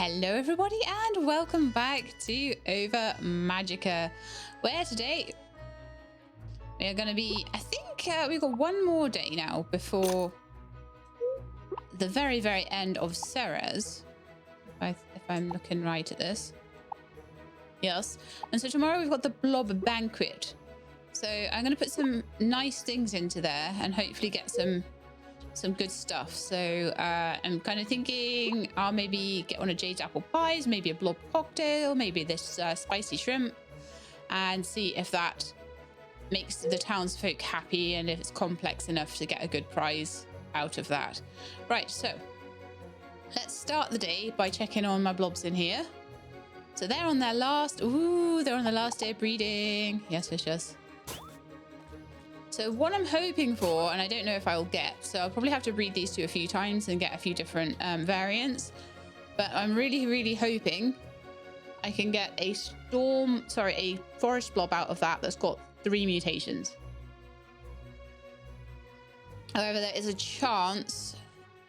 Hello everybody and welcome back to Ova Magica, where today we are going to be, I think we've got one more day now before the very end of Ceres, if I'm looking right at this. Yes, and so tomorrow we've got the blob banquet, so I'm going to put some nice things into there and hopefully get some good stuff. So I'm kind of thinking I'll maybe get one of Jade's apple pies, maybe a blob cocktail, maybe this spicy shrimp, and see if that makes the townsfolk happy and if it's complex enough to get a good prize out of that. Right, so let's start the day by checking on my blobs in here. So they're on their last day of breeding. Yes. So what I'm hoping for, and I don't know if I'll get, so I'll probably have to breed these two a few times and get a few different variants, but I'm really hoping I can get a forest blob out of that that's got 3 mutations. However, there is a chance,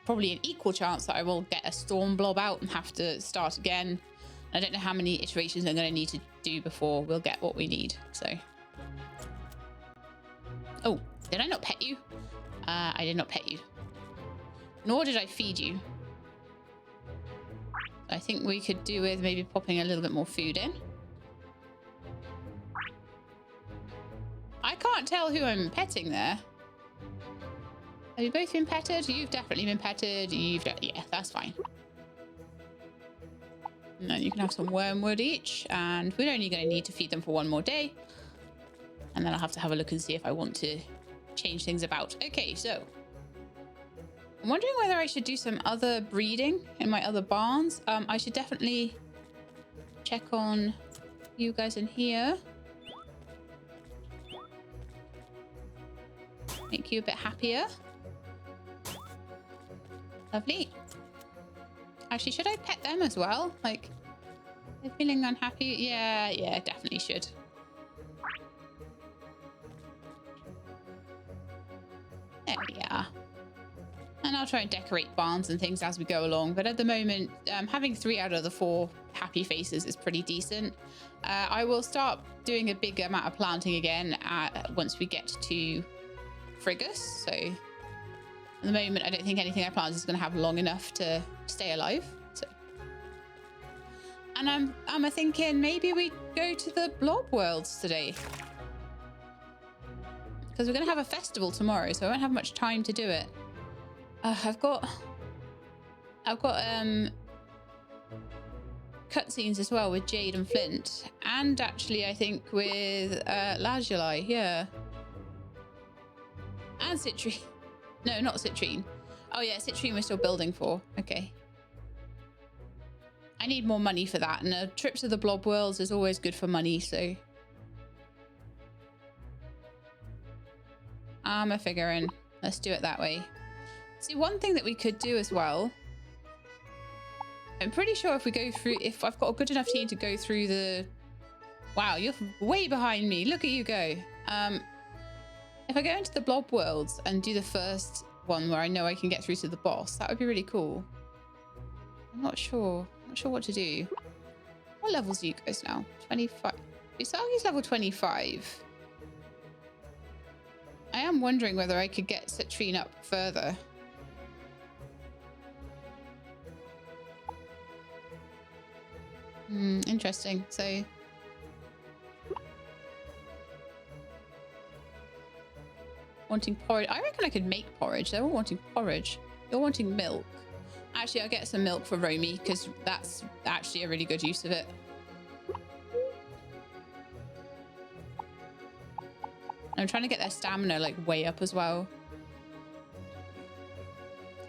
probably an equal chance, that I will get a storm blob out and have to start again. I don't know how many iterations I'm going to need to do before we'll get what we need, so... Oh, did I not pet you? I did not pet you. Nor did I feed you. I think we could do with maybe popping a little bit more food in. I can't tell who I'm petting there. Have you both been petted? You've definitely been petted. Yeah, that's fine. And then you can have some wormwood each, and we're only going to need to feed them for one more day. And then I'll have to have a look and see if I want to change things about. Okay, so I'm wondering whether I should do some other breeding in my other barns. I should definitely check on you guys in here. Make you a bit happier. Lovely. Actually, should I pet them as well? Like, they're feeling unhappy? Yeah, definitely should. There we are. And I'll try and decorate barns and things as we go along. But at the moment, having 3 out of the 4 happy faces is pretty decent. I will start doing a big amount of planting again once we get to Frigus. So at the moment, I don't think anything I plant is going to have long enough to stay alive. So. And I'm thinking maybe we go to the blob worlds today. Because we're going to have a festival tomorrow, so I won't have much time to do it. I've got cutscenes as well with Jade and Flint, and actually I think with Lazuli, yeah, and Citrine. No, not Citrine. Oh yeah, Citrine we're still building for. Okay. I need more money for that, and a trip to the blob worlds is always good for money, so. I'm figuring. Let's do it that way. See, one thing that we could do as well. I'm pretty sure if we go through, if I've got a good enough team to go through the... Wow, you're way behind me. Look at you go. If I go into the blob worlds and do the first one where I know I can get through to the boss, that would be really cool. I'm not sure. I'm not sure what to do. What levels are you guys now? 25. Usagi's level 25. I am wondering whether I could get Citrine up further. Interesting. So... Wanting porridge. I reckon I could make porridge. They're all wanting porridge. You're wanting milk. Actually, I'll get some milk for Romy, because that's actually a really good use of it. I'm trying to get their stamina like way up as well.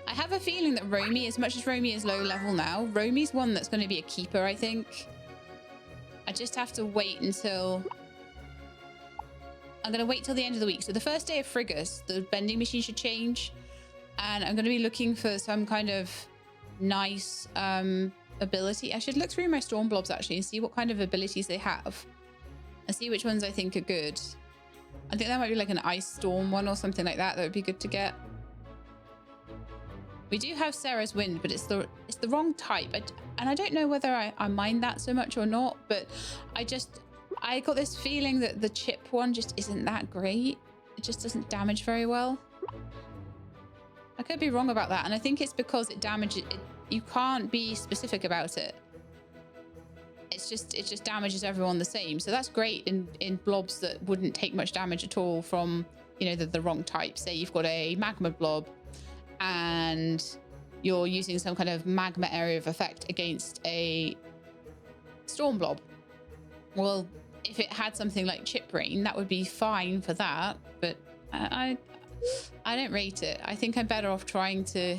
I have a feeling that Romy, as much as Romy is low level now, Romy's one that's going to be a keeper, I think. I just have to wait until... I'm going to wait till the end of the week. So the first day of Frigus, the bending machine should change. And I'm going to be looking for some kind of nice ability. I should look through my storm blobs actually and see what kind of abilities they have. And see which ones I think are good. I think that might be like an ice storm one or something like that. That would be good to get. We do have Sarah's wind, but it's the wrong type. And I don't know whether I mind that so much or not, but I got this feeling that the chip one just isn't that great. It just doesn't damage very well. I could be wrong about that. And I think it's because it damages it. You can't be specific about it. It just damages everyone the same. So that's great in blobs that wouldn't take much damage at all from, you know, the wrong type. Say you've got a magma blob and you're using some kind of magma area of effect against a storm blob. Well, if it had something like chip rain, that would be fine for that, but I don't rate it. I think I'm better off trying to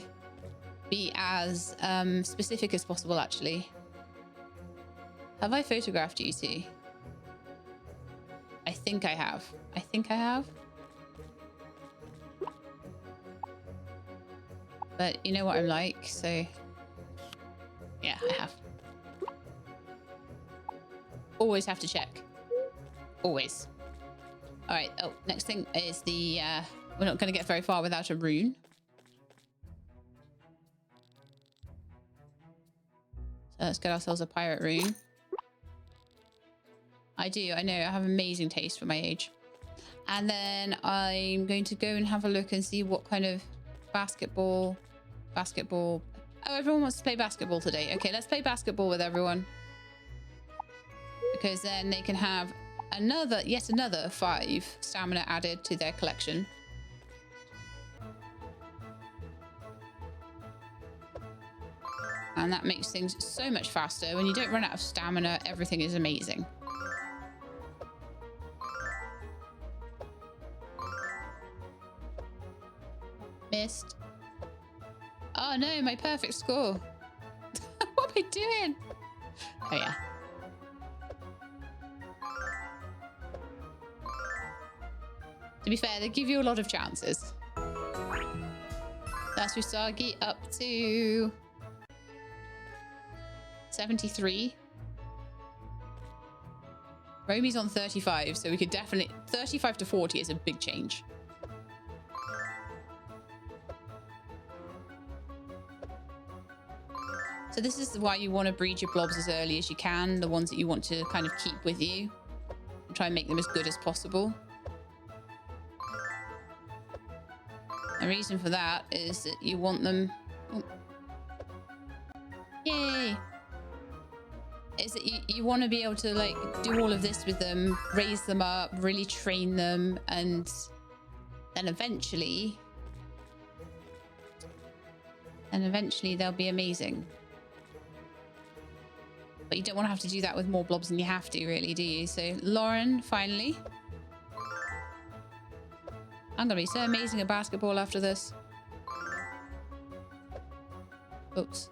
be as specific as possible, actually. Have I photographed you two? I think I have. I think I have. But you know what I'm like, so yeah, I have. Always have to check. Always. All right. Oh, next thing is the we're not going to get very far without a rune. So let's get ourselves a pirate rune. I do. I know. I have amazing taste for my age. And then I'm going to go and have a look and see what kind of basketball. Oh, everyone wants to play basketball today. Okay, let's play basketball with everyone. Because then they can have yet another 5 stamina added to their collection. And that makes things so much faster. When you don't run out of stamina, everything is amazing. Missed. Oh no, my perfect score. What am I doing? Oh yeah. To be fair, they give you a lot of chances. That's Usagi up to 73. Romy's on 35, so we could definitely... 35 to 40 is a big change. So this is why you want to breed your blobs as early as you can, the ones that you want to kind of keep with you. And try and make them as good as possible. The reason for that is that you want them... Oh. Yay! Is that you want to be able to like do all of this with them, raise them up, really train them, and then eventually they'll be amazing. But you don't want to have to do that with more blobs than you have to, really, do you? So Lauren, finally. I'm gonna be so amazing at basketball after this. Oops.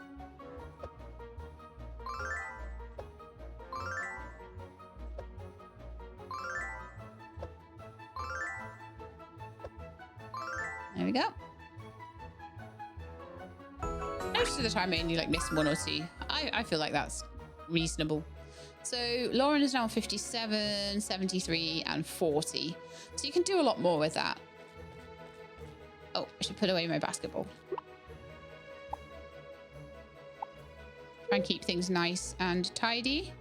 There we go. Most of the time I only like miss 1 or 2. I feel like that's reasonable. So Lauren is now 57, 73, and 40. So you can do a lot more with that. Oh, I should put away my basketball. Try and keep things nice and tidy.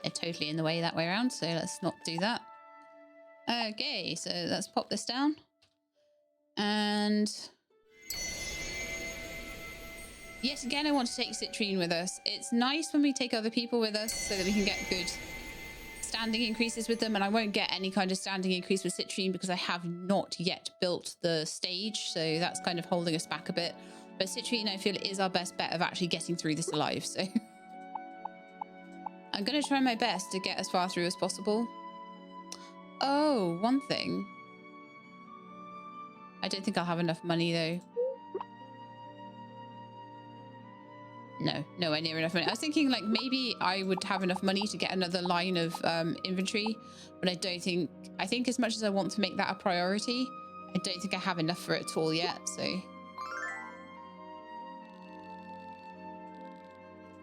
They're totally in the way that way around, so let's not do that. Okay, so let's pop this down. And yet again, I want to take Citrine with us. It's nice when we take other people with us so that we can get good standing increases with them. And I won't get any kind of standing increase with Citrine because I have not yet built the stage. So that's kind of holding us back a bit. But Citrine, I feel, is our best bet of actually getting through this alive. So I'm going to try my best to get as far through as possible. Oh, one thing. I don't think I'll have enough money, though. No, nowhere near enough money. I was thinking, like, maybe I would have enough money to get another line of inventory, but I don't think... I think as much as I want to make that a priority, I don't think I have enough for it at all yet, so...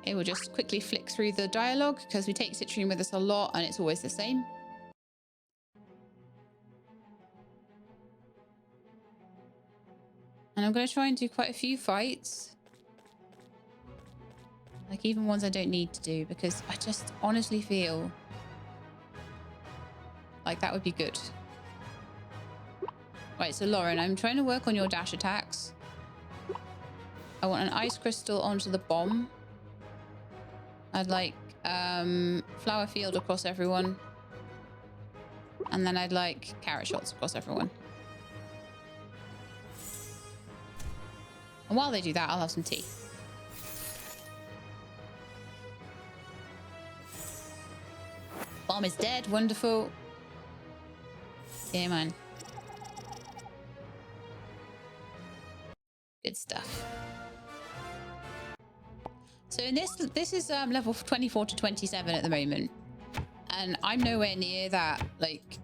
Okay, we'll just quickly flick through the dialogue, because we take Citrine with us a lot, and it's always the same. And I'm going to try and do quite a few fights. Like even ones I don't need to do, because I just honestly feel like that would be good. Right, so Lauren, I'm trying to work on your dash attacks. I want an ice crystal onto the bomb. I'd like flower field across everyone. And then I'd like carrot shots across everyone. And while they do that, I'll have some tea. Bomb is dead. Wonderful. Yeah, man. Good stuff. So in this is level 24 to 27 at the moment. And I'm nowhere near that. Like,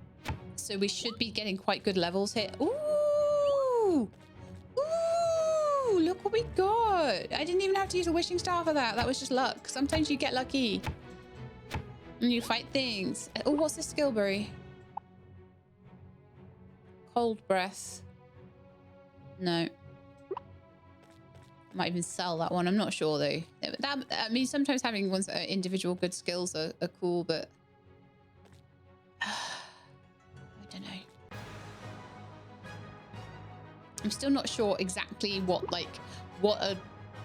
so we should be getting quite good levels here. Ooh! Ooh! Look what we got! I didn't even have to use a wishing star for that. That was just luck. Sometimes you get lucky. And you fight things. Oh, what's this skillberry? Cold breath. No. Might even sell that one. I'm not sure though. That, I mean, sometimes having ones that are individual good skills are cool, but I don't know. I'm still not sure exactly what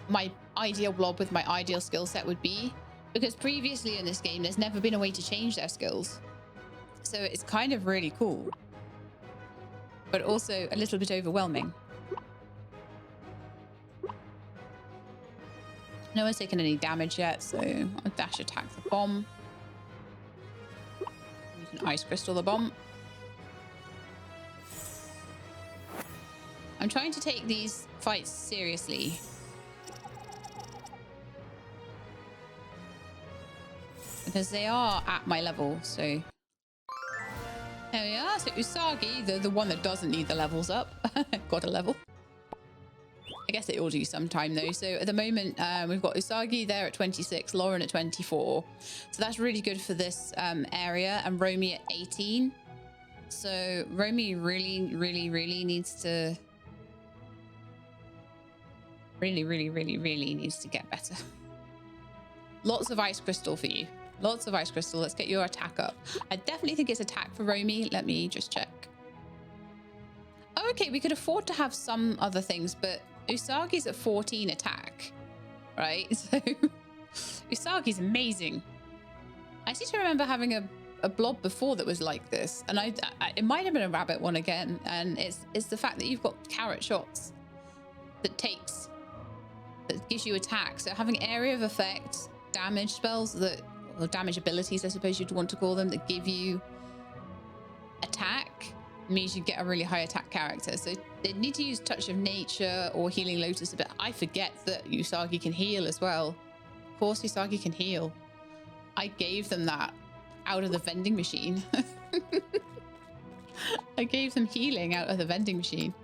my ideal blob with my ideal skill set would be, because previously in this game there's never been a way to change their skills, so it's kind of really cool, but also a little bit overwhelming. No one's taken any damage yet, so I'll dash attack the bomb. You can ice crystal the bomb. I'm trying to take these fights seriously. Because they are at my level, so... There we are. So Usagi, the one that doesn't need the levels up, got a level. I guess it will do sometime though. So at the moment, we've got Usagi there at 26, Lauren at 24. So that's really good for this area, and Romy at 18. So Romy really needs to... Really needs to get better. Lots of ice crystal for you. Lots of ice crystal. Let's get your attack up. I definitely think it's attack for Romy. Let me just check. Oh, okay. We could afford to have some other things, but Usagi's at 14 attack, right? So Usagi's amazing. I seem to remember having a blob before that was like this, and it might have been a rabbit one again, and it's the fact that you've got carrot shots that gives you attack. So having area of effect, damage spells or damage abilities, I suppose you'd want to call them, that give you attack means you get a really high attack character. So they need to use Touch of Nature or Healing Lotus a bit. I forget that Usagi can heal as well. Of course Usagi can heal. I gave them that out of the vending machine. I gave them healing out of the vending machine.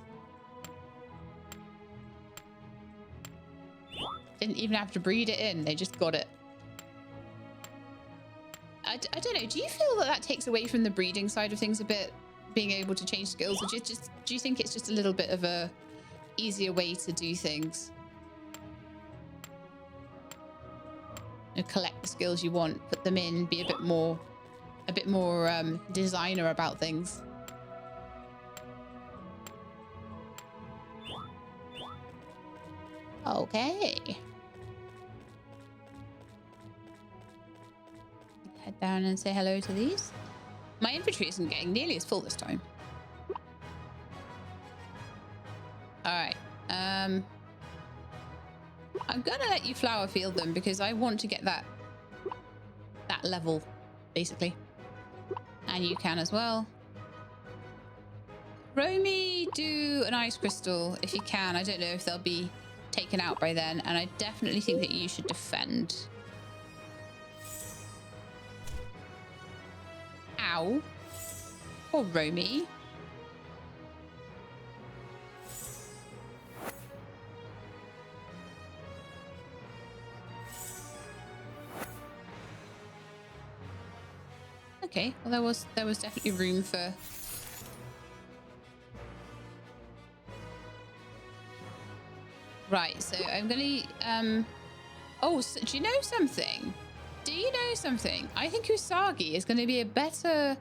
Didn't even have to breed it in. They just got it. I don't know. Do you feel that takes away from the breeding side of things a bit? Being able to change skills? Or do you think it's just a little bit of a easier way to do things? You know, collect the skills you want, put them in, be a bit more designer about things. Okay. Head down and say hello to these. My inventory isn't getting nearly as full this time. All right. I'm gonna let you flower field them because I want to get that level, basically. And you can as well. Romy, do an ice crystal if you can. I don't know if they'll be taken out by then, and I definitely think that you should defend. Ow. Poor Romy. Okay, well there was definitely room for Right, so I'm gonna oh, so, do you know something? Do you know something? I think Usagi is going to be a better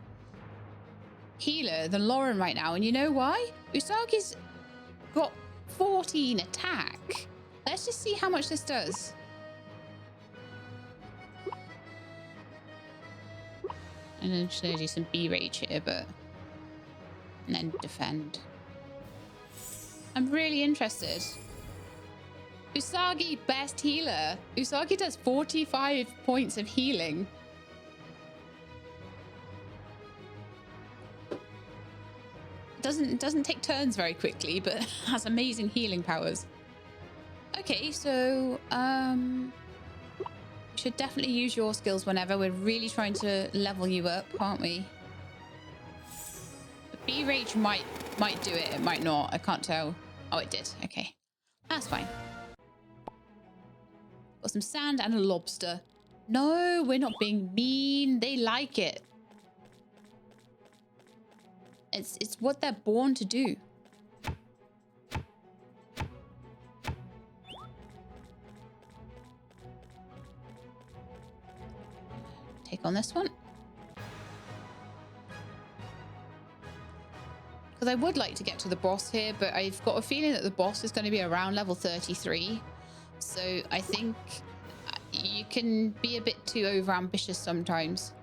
healer than Lauren right now. And you know why? Usagi's got 14 attack. Let's just see how much this does. And I'm just going to do some B-rage here, but... And then defend. I'm really interested. Usagi, best healer. Usagi does 45 points of healing. Doesn't take turns very quickly, but has amazing healing powers. Okay, so we should definitely use your skills whenever. We're really trying to level you up, aren't we? B-Rage might do it, it might not. I can't tell. Oh, it did. Okay. That's fine. Got some sand and a lobster. No, we're not being mean. They like it. It's what they're born to do. Take on this one. Because I would like to get to the boss here, but I've got a feeling that the boss is going to be around level 33. So I think you can be a bit too overambitious sometimes.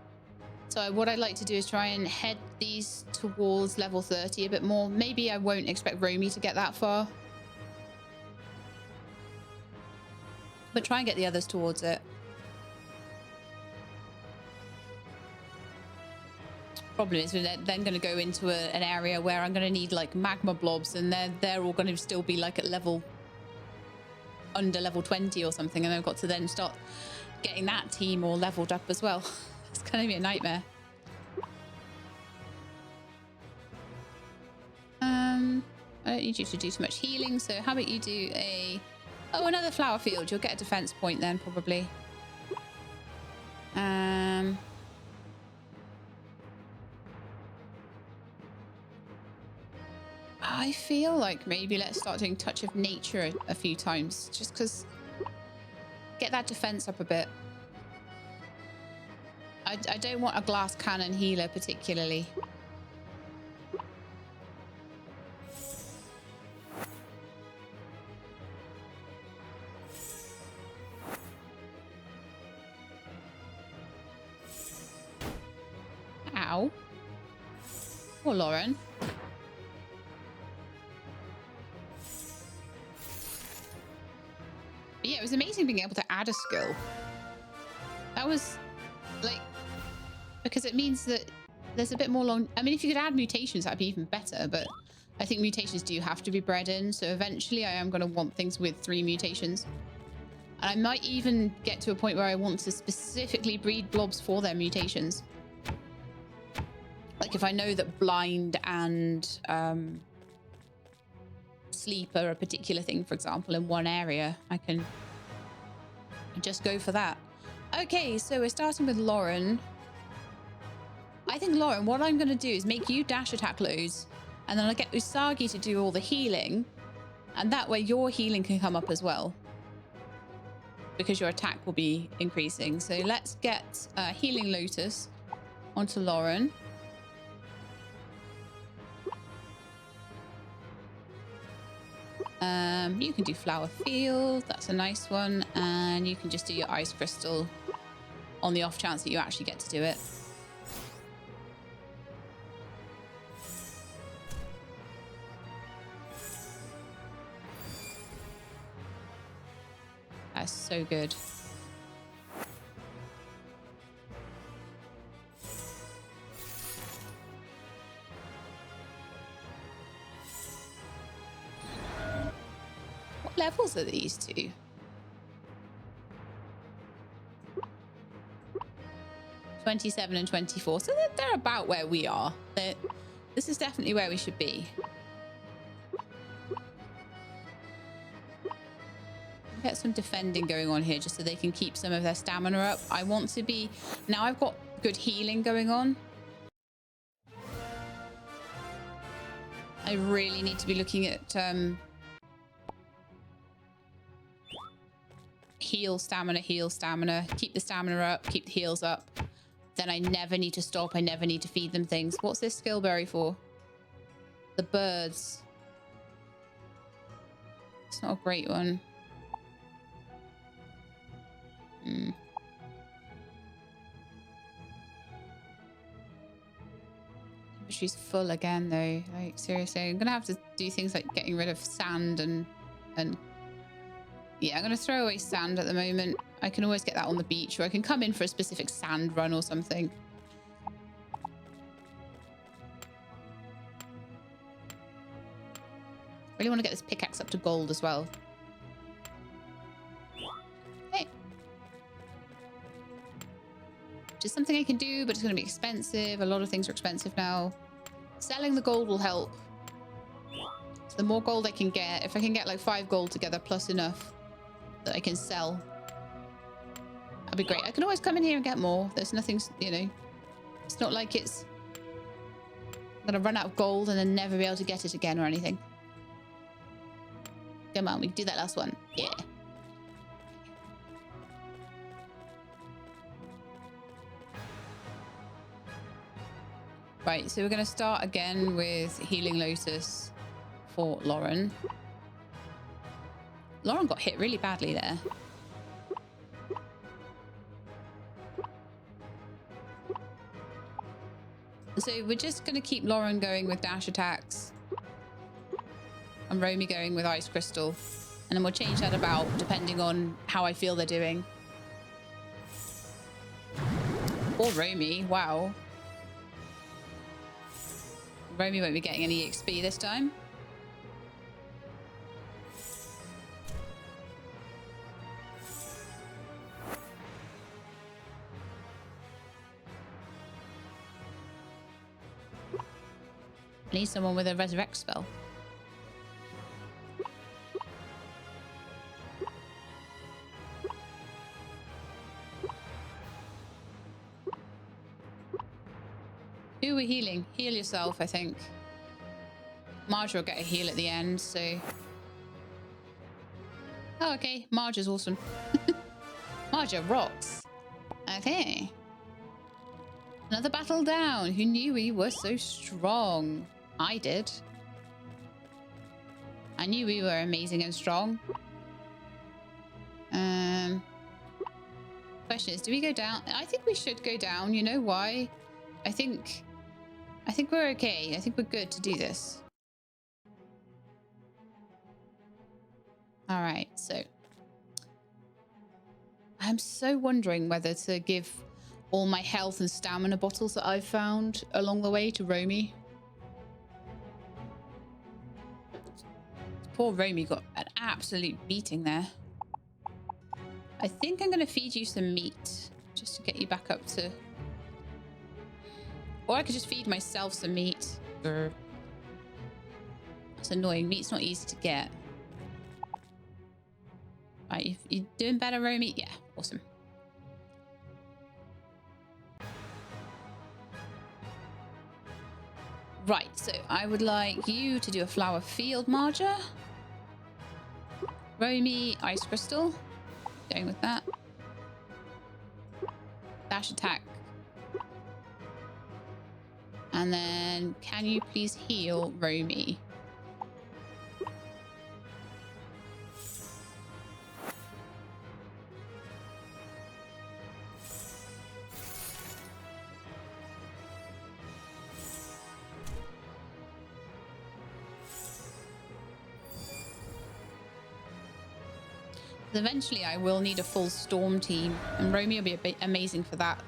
So what I'd like to do is try and head these towards level 30 a bit more. Maybe I won't expect Romy to get that far. But try and get the others towards it. Problem is, we're then going to go into an area where I'm going to need like magma blobs, and they're all going to still be like at level under level 20 or something, and I've got to then start getting that team all leveled up as well. It's going to be a nightmare. I don't need you to do too much healing, so how about you do another flower field. You'll get a defense point then, probably. I feel like maybe let's start doing Touch of Nature a few times, just because get that defense up a bit. I don't want a glass cannon healer particularly. Ow. Poor Lauren. But yeah, it was amazing being able to add a skill. That was like, because it means that there's a bit more long. I mean, if you could add mutations, that'd be even better, but I think mutations do have to be bred in. So eventually I am going to want things with 3 mutations. And I might even get to a point where I want to specifically breed blobs for their mutations. Like if I know that blind and sleep are a particular thing, for example, in one area, I can just go for that. Okay, so we're starting with Lauren. I think, Lauren, what I'm going to do is make you dash attack loads, and then I'll get Usagi to do all the healing, and that way your healing can come up as well, because your attack will be increasing. So let's get Healing Lotus onto Lauren. You can do Flower Field, that's a nice one, and you can just do your Ice Crystal on the off chance that you actually get to do it. That's so good. What levels are these two? 27 and 24. So they're about where we are. This is definitely where we should be. Get some defending going on here just so they can keep some of their stamina up. I want to be... Now I've got good healing going on. I really need to be looking at heal stamina, keep the stamina up, keep the heals up. Then I never need to stop. I never need to feed them things. What's this skill berry for? The birds. It's not a great one. She's full again though. Like seriously, I'm gonna have to do things like getting rid of sand and yeah, I'm gonna throw away sand at the moment. I can always get that on the beach, or I can come in for a specific sand run or something. Really want to get this pickaxe up to gold as well. Okay. Which is something I can do, but it's going to be expensive. A lot of things are expensive now. Selling the gold will help. So the more gold I can get, if I can get like 5 gold together plus enough that I can sell, that'd be great. I can always come in here and get more. There's nothing, you know, it's not like it's I'm gonna run out of gold and then never be able to get it again or anything. Come on, we can do that last one. Yeah. Right, so we're going to start again with Healing Lotus for Lauren. Lauren got hit really badly there. So we're just going to keep Lauren going with dash attacks. And Romy going with Ice Crystal. And then we'll change that about depending on how I feel they're doing. Or Romy, wow. Romy won't be getting any XP this time. I need someone with a resurrect spell. Who are we healing? Heal yourself, I think. Marge will get a heal at the end, so... Oh, okay. Marge is awesome. Marge rocks. Okay. Another battle down. Who knew we were so strong? I did. I knew we were amazing and strong. Question is, do we go down? I think we should go down. You know why? I think we're okay. I think we're good to do this. All right, so I'm so wondering whether to give all my health and stamina bottles that I've found along the way to Romy. Poor Romy got an absolute beating there. I think I'm going to feed you some meat just to get you back up to... Or I could just feed myself some meat. That's annoying. Meat's not easy to get. Right, you doing better, Romy? Yeah, awesome. Right, so I would like you to do a flower field, Marja. Romy, ice crystal. Going with that. Dash attack. And then, can you please heal Romy? Eventually, I will need a full storm team, and Romy will be a bit amazing for that.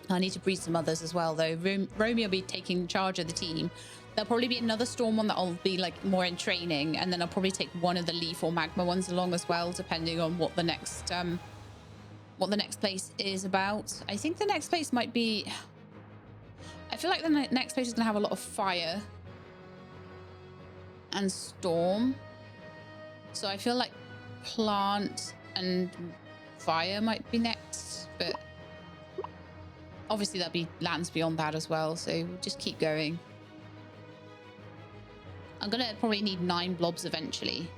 I need to breed some others as well, though. Romy will be taking charge of the team. There'll probably be another storm one that I'll be like more in training, and then I'll probably take one of the leaf or magma ones along as well, depending on what the next place is about. I think the next place might be... I feel like the next place is going to have a lot of fire and storm. So I feel like plant and fire might be next, but obviously there'll be lands beyond that as well, so we'll just keep going. I'm gonna probably need 9 blobs eventually.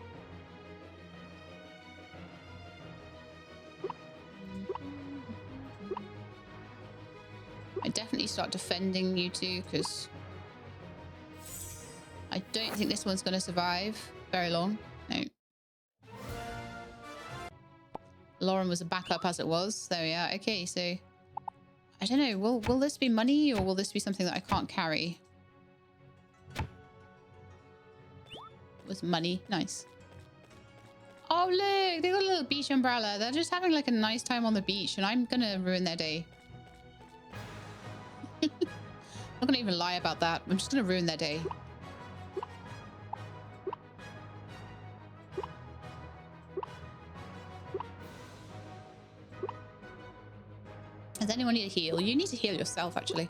start defending you two, because I don't think this one's going to survive very long. No. Lauren was a backup as it was. There we are. Okay, so I don't know. Will this be money, or will this be something that I can't carry? It was money. Nice. Oh, look. They got a little beach umbrella. They're just having like a nice time on the beach, and I'm going to ruin their day. I'm not going to even lie about that. I'm just going to ruin their day. Does anyone need a heal? You need to heal yourself, actually.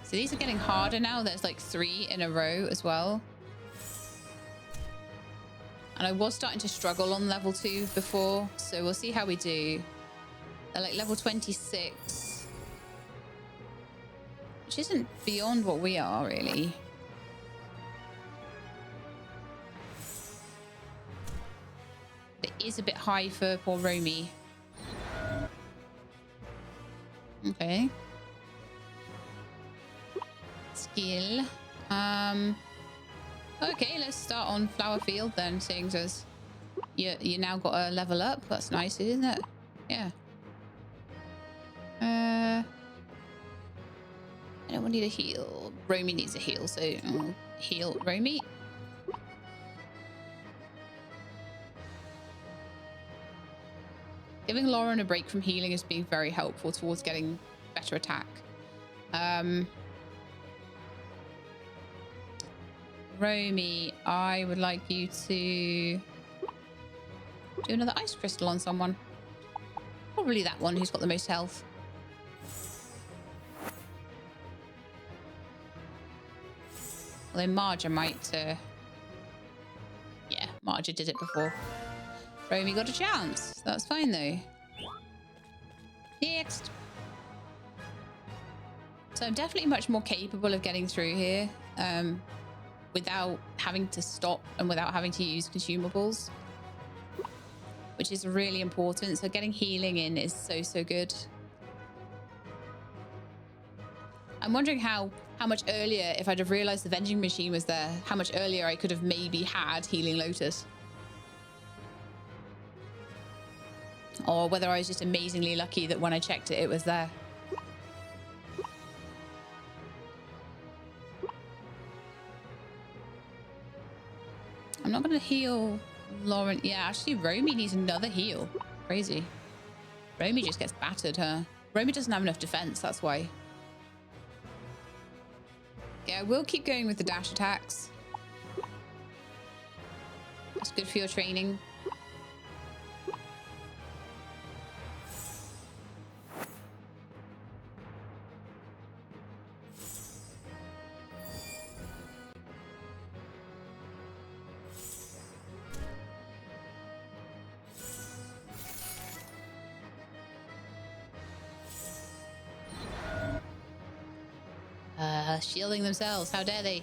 So these are getting harder now. There's like 3 in a row as well. And I was starting to struggle on level 2 before, so we'll see how we do. They're like level 26, which isn't beyond what we are, really. It is a bit high for poor Romy. Okay. Skill. Okay, let's start on Flower Field then, seeing as you now got a level up. That's nice, isn't it? Yeah. Anyone need a heal? Romy needs a heal, so I'll heal Romy. Giving Lauren a break from healing is being very helpful towards getting better attack. Romy, I would like you to do another ice crystal on someone. Probably that one who's got the most health. Although Marja might... Yeah, Marja did it before. Romy got a chance. That's fine, though. Next. So I'm definitely much more capable of getting through here. Without having to stop and without having to use consumables, which is really important. So getting healing in is so good. I'm wondering how much earlier, if I'd have realized the vending machine was there, how much earlier I could have maybe had Healing Lotus. Or whether I was just amazingly lucky that when I checked it, it was there. I'm not going to heal Lauren. Yeah, actually, Romy needs another heal. Crazy. Romy just gets battered, huh? Romy doesn't have enough defense, that's why. Yeah, we'll keep going with the dash attacks. It's good for your training. Shielding themselves. How dare they?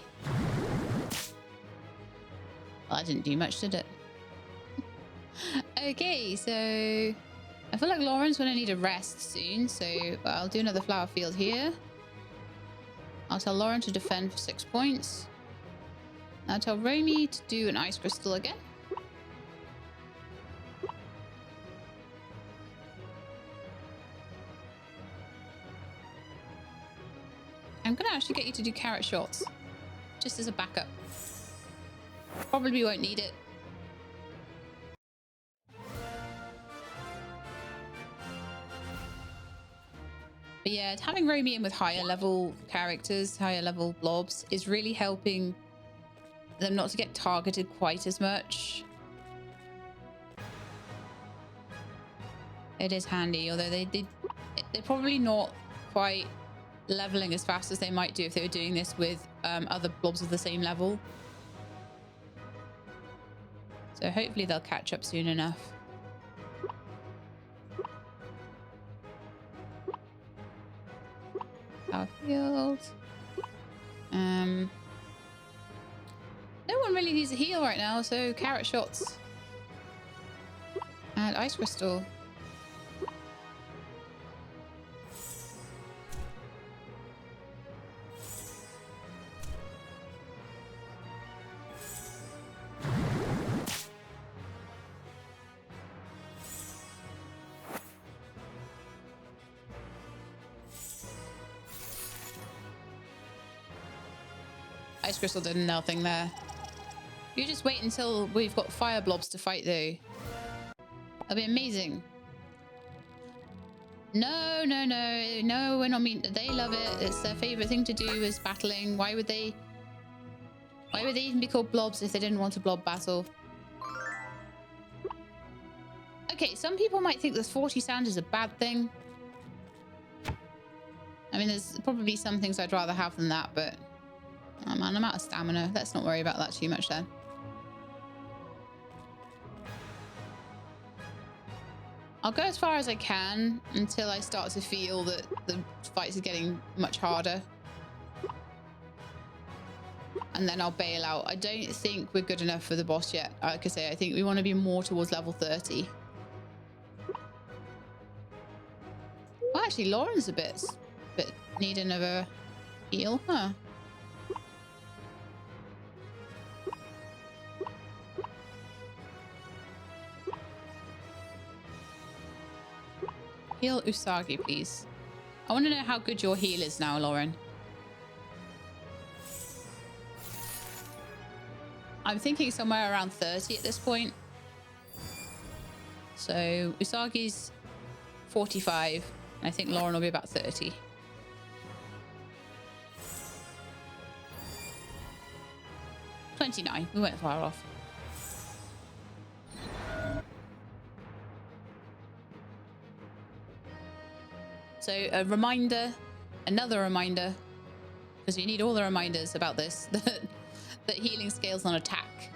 Well, that didn't do much, did it? Okay, so I feel like Lauren's going to need a rest soon, so I'll do another flower field here. I'll tell Lauren to defend for 6 points. I'll tell Romy to do an ice crystal again. I'm going to actually get you to do carrot shots, just as a backup. Probably won't need it. But yeah, having Romy in with higher level characters, higher level blobs, is really helping them not to get targeted quite as much. It is handy, although they're probably not quite leveling as fast as they might do if they were doing this with other blobs of the same level. So hopefully they'll catch up soon enough. Power field. No one really needs a heal right now, so carrot shots. And ice crystal. Ice crystal did nothing there. You just wait until we've got fire blobs to fight though. That'll be amazing. No, no, no, no, we're not mean. They love it. It's their favorite thing to do is battling. Why would they even be called blobs if they didn't want a blob battle? Okay, some people might think this 40 sound is a bad thing. I mean, there's probably some things I'd rather have than that, but oh man, I'm out of stamina. Let's not worry about that too much then. I'll go as far as I can until I start to feel that the fights are getting much harder. And then I'll bail out. I don't think we're good enough for the boss yet. Like I say, I think we want to be more towards level 30. Well, actually, Lauren's a bit needing of a heal, huh? Heal Usagi, please. I want to know how good your heal is now, Lauren. I'm thinking somewhere around 30 at this point. So Usagi's 45. And I think Lauren will be about 30. $29. We weren't far off. So a reminder, another reminder, because you need all the reminders about this, that healing scales on attack.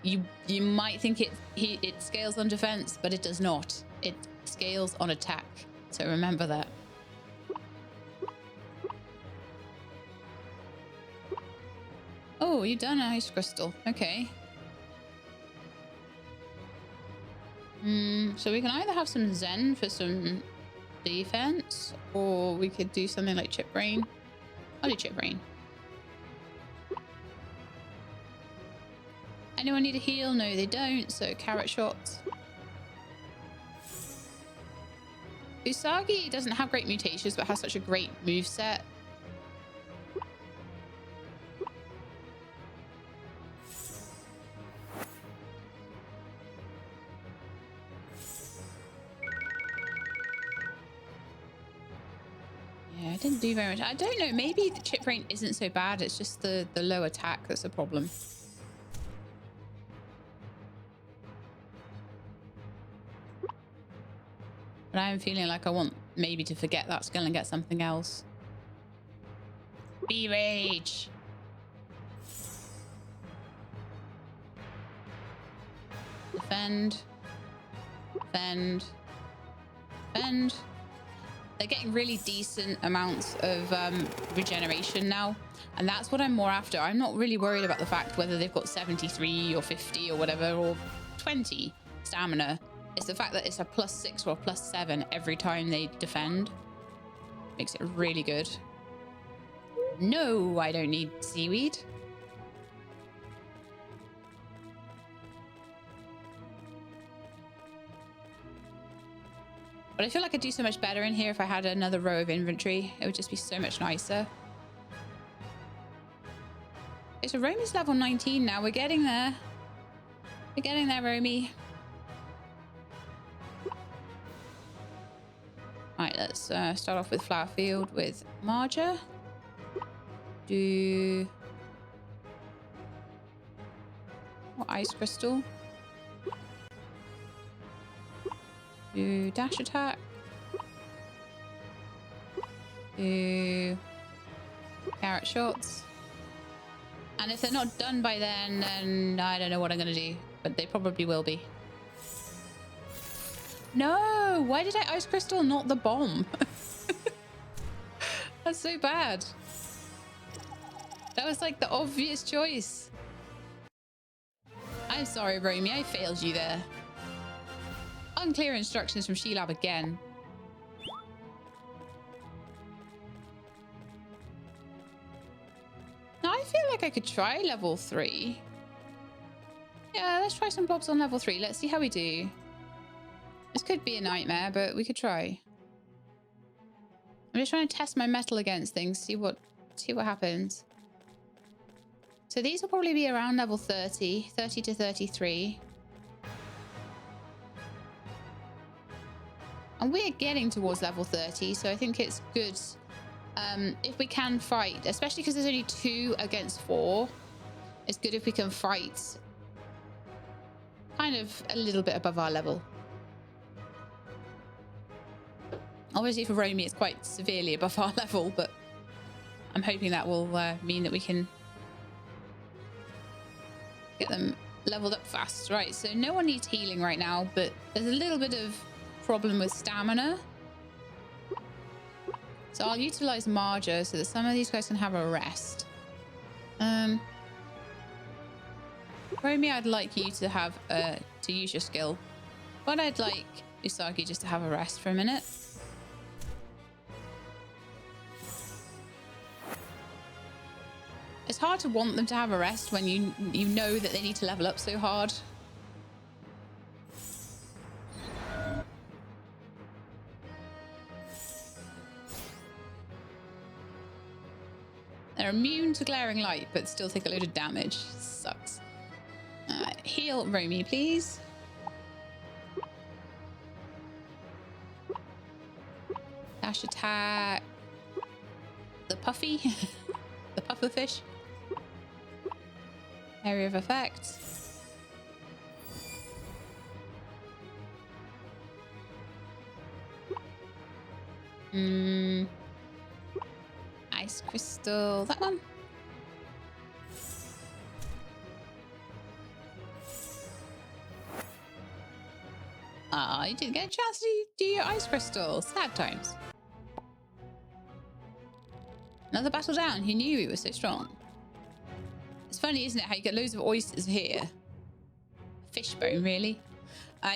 You might think it scales on defense, but it does not. It scales on attack. So remember that. Oh, you've done an ice crystal. Okay. So we can either have some Zen for some defense, or we could do something like Chip Brain. I'll do Chip Brain. Anyone need a heal? No, they don't. So carrot shots. Usagi doesn't have great mutations, but has such a great moveset. Yeah, I didn't do very much. I don't know. Maybe the chip brain isn't so bad. It's just the low attack that's a problem. But I am feeling like I want maybe to forget that skill and get something else. B-Rage! Defend. Defend. Defend. They're getting really decent amounts of regeneration now. And that's what I'm more after. I'm not really worried about the fact whether they've got 73 or 50 or whatever, or 20 stamina. It's the fact that it's a +6 or a +7 every time they defend. Makes it really good. No, I don't need seaweed. But I feel like I'd do so much better in here if I had another row of inventory. It would just be so much nicer. Okay, so Romy's level 19 now. We're getting there. We're getting there, Romy. Alright, let's start off with Flower Field with Marja. Do... What, Ice Crystal? Do dash attack. Do carrot shots. And if they're not done by then I don't know what I'm gonna do, but they probably will be. No, why did I ice crystal, not the bomb? That's so bad. That was like the obvious choice. I'm sorry, Romy, I failed you there. unclear instructions from She-Lab again. Now, I feel like I could try level 3. Yeah, let's try some blobs on level 3. Let's see how we do. This could be a nightmare, but we could try. I'm just trying to test my metal against things, see what happens. So these will probably be around level 30 to 33. And we're getting towards level 30, so I think it's good if we can fight, especially because there's only 2 against 4. It's good if we can fight kind of a little bit above our level. Obviously for Romy it's quite severely above our level, but I'm hoping that will mean that we can get them leveled up fast. Right, so no one needs healing right now, but there's a little bit of problem with stamina. So I'll utilize Marja so that some of these guys can have a rest. Romy, I'd like you to have to use your skill, but I'd like Usagi just to have a rest for a minute. It's hard to want them to have a rest when you know that they need to level up so hard. They're immune to glaring light, but still take a load of damage. Sucks. Heal Romy, please. Dash attack. The puffy. The pufferfish. Area of effect. Ice crystal. That one. Ah, you didn't get a chance to do your ice crystal. Sad times. Another battle down. He knew he was so strong. It's funny, isn't it, how you get loads of oysters here? Fishbone, really?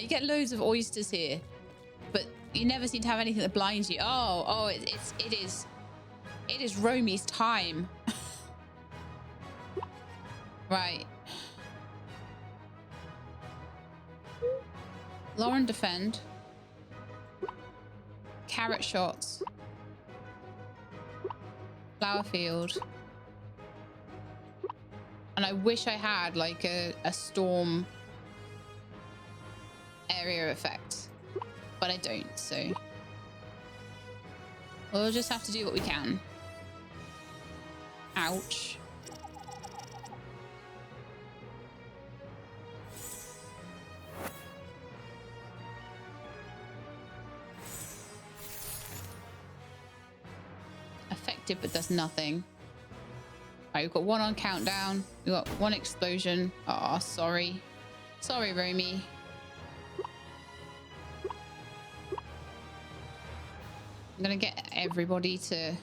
You get loads of oysters here, but you never seem to have anything that blinds you. Oh, it is Romy's time. Right. Lauren defend. Carrot shots. Flower field. And I wish I had like a storm area effect, but I don't, so we'll just have to do what we can. Ouch. Effective, but does nothing. Right, we've got 1 on countdown. We've got 1 explosion. Oh, sorry. Sorry, Romy. I'm gonna get everybody to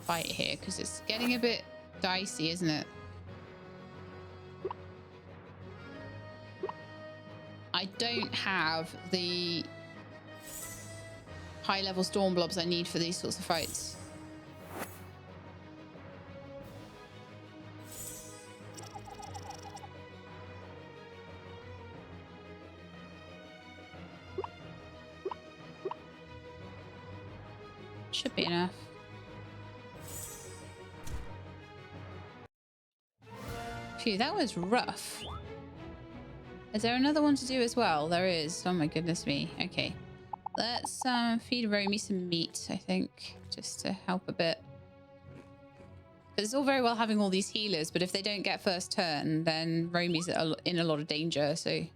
fight here because it's getting a bit dicey, isn't it? I don't have the high-level storm blobs I need for these sorts of fights. Should be enough. Phew, that was rough. Is there another one to do as well? There is. Oh my goodness me. Okay. Let's feed Romy some meat, I think, just to help a bit. Because it's all very well having all these healers, but if they don't get first turn, then Romy's in a lot of danger, so...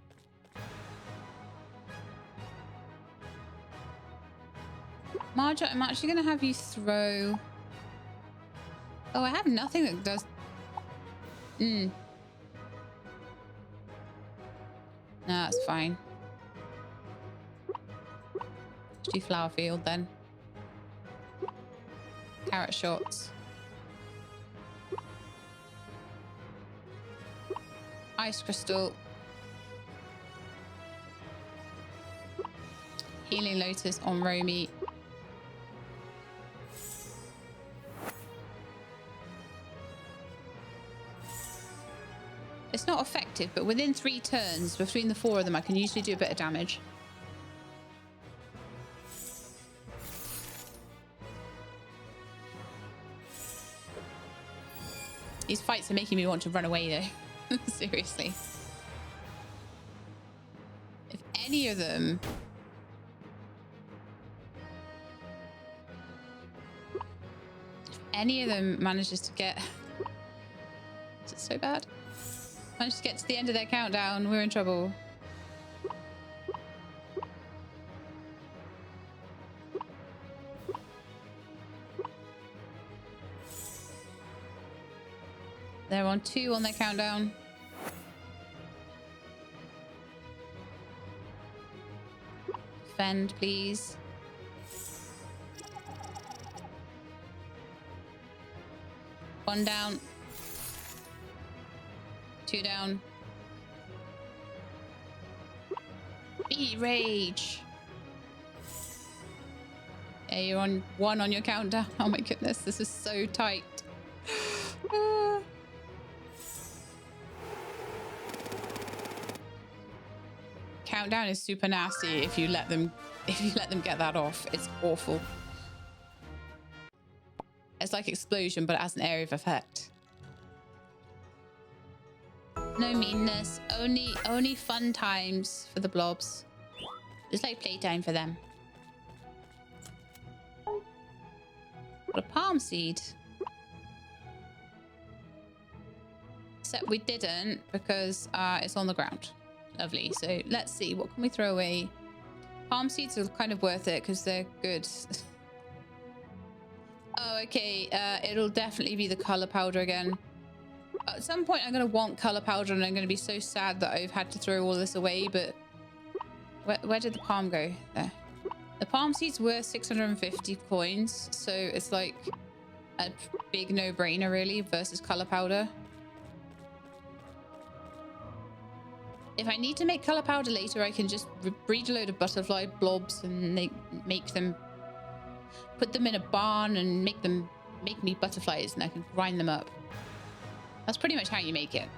Marja, I'm actually going to have you throw... Oh, I have nothing that does... No, that's fine. Let's do flower field then. Carrot shots. Ice crystal. Healing Lotus on Romy. It's not effective, but within 3 turns, between the 4 of them, I can usually do a bit of damage. These fights are making me want to run away, though. Seriously. If any of them... manages to get... Is it so bad? Managed to get to the end of their countdown, we're in trouble. They're on 2 on their countdown. Defend, please. One down. 2 down. Be rage. Yeah, you're on 1 on your countdown. Oh my goodness, this is so tight. Countdown is super nasty if you let them get that off. It's awful. It's like explosion, but it has an area of effect. No meanness, only fun times for the blobs. It's like playtime for them. Got a palm seed. Except we didn't because it's on the ground. Lovely. So let's see, what can we throw away? Palm seeds are kind of worth it because they're good. Oh, okay. It'll definitely be the color powder again. At some point, I'm going to want color powder and I'm going to be so sad that I've had to throw all this away, but where did the palm go? There. The palm seeds were 650 coins, so it's like a big no-brainer, really, versus color powder. If I need to make color powder later, I can just breed a load of butterfly blobs and make them, put them in a barn and make me butterflies, and I can grind them up. That's pretty much how you make it.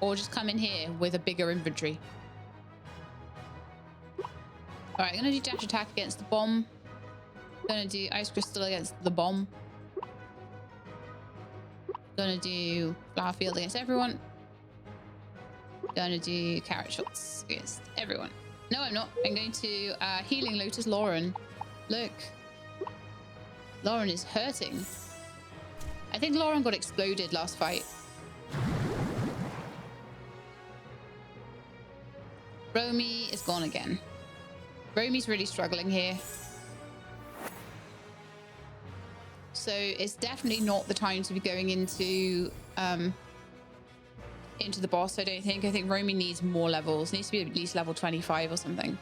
Or just come in here with a bigger inventory. All right, I'm gonna do dash attack against the bomb. Gonna do ice crystal against the bomb. Gonna do flower field against everyone. Gonna do carrot shots against everyone. No, I'm not. I'm going to healing lotus Lauren. Look, Lauren is hurting. I think Lauren got exploded last fight. Romy is gone again. Romy's really struggling here. So it's definitely not the time to be going into the boss, I don't think. I think Romy needs more levels. Needs to be at least level 25 or something.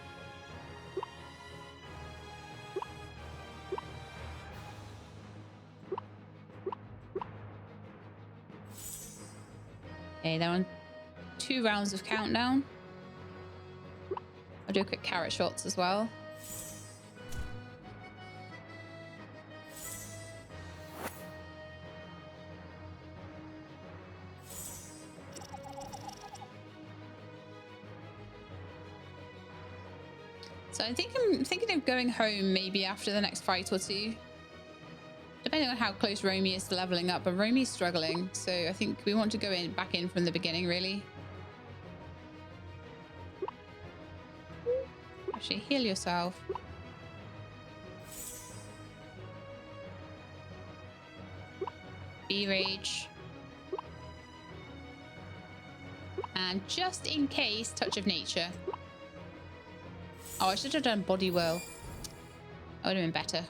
Okay, they're on 2 rounds of countdown. I'll do a quick carrot shots as well. So I think I'm thinking of going home maybe after the next fight or 2. Depending on how close Romy is to leveling up, but Romy's struggling, so I think we want to go back in from the beginning, really. Actually, heal yourself. Be rage. And just in case, touch of nature. Oh, I should have done body whirl. That would have been better.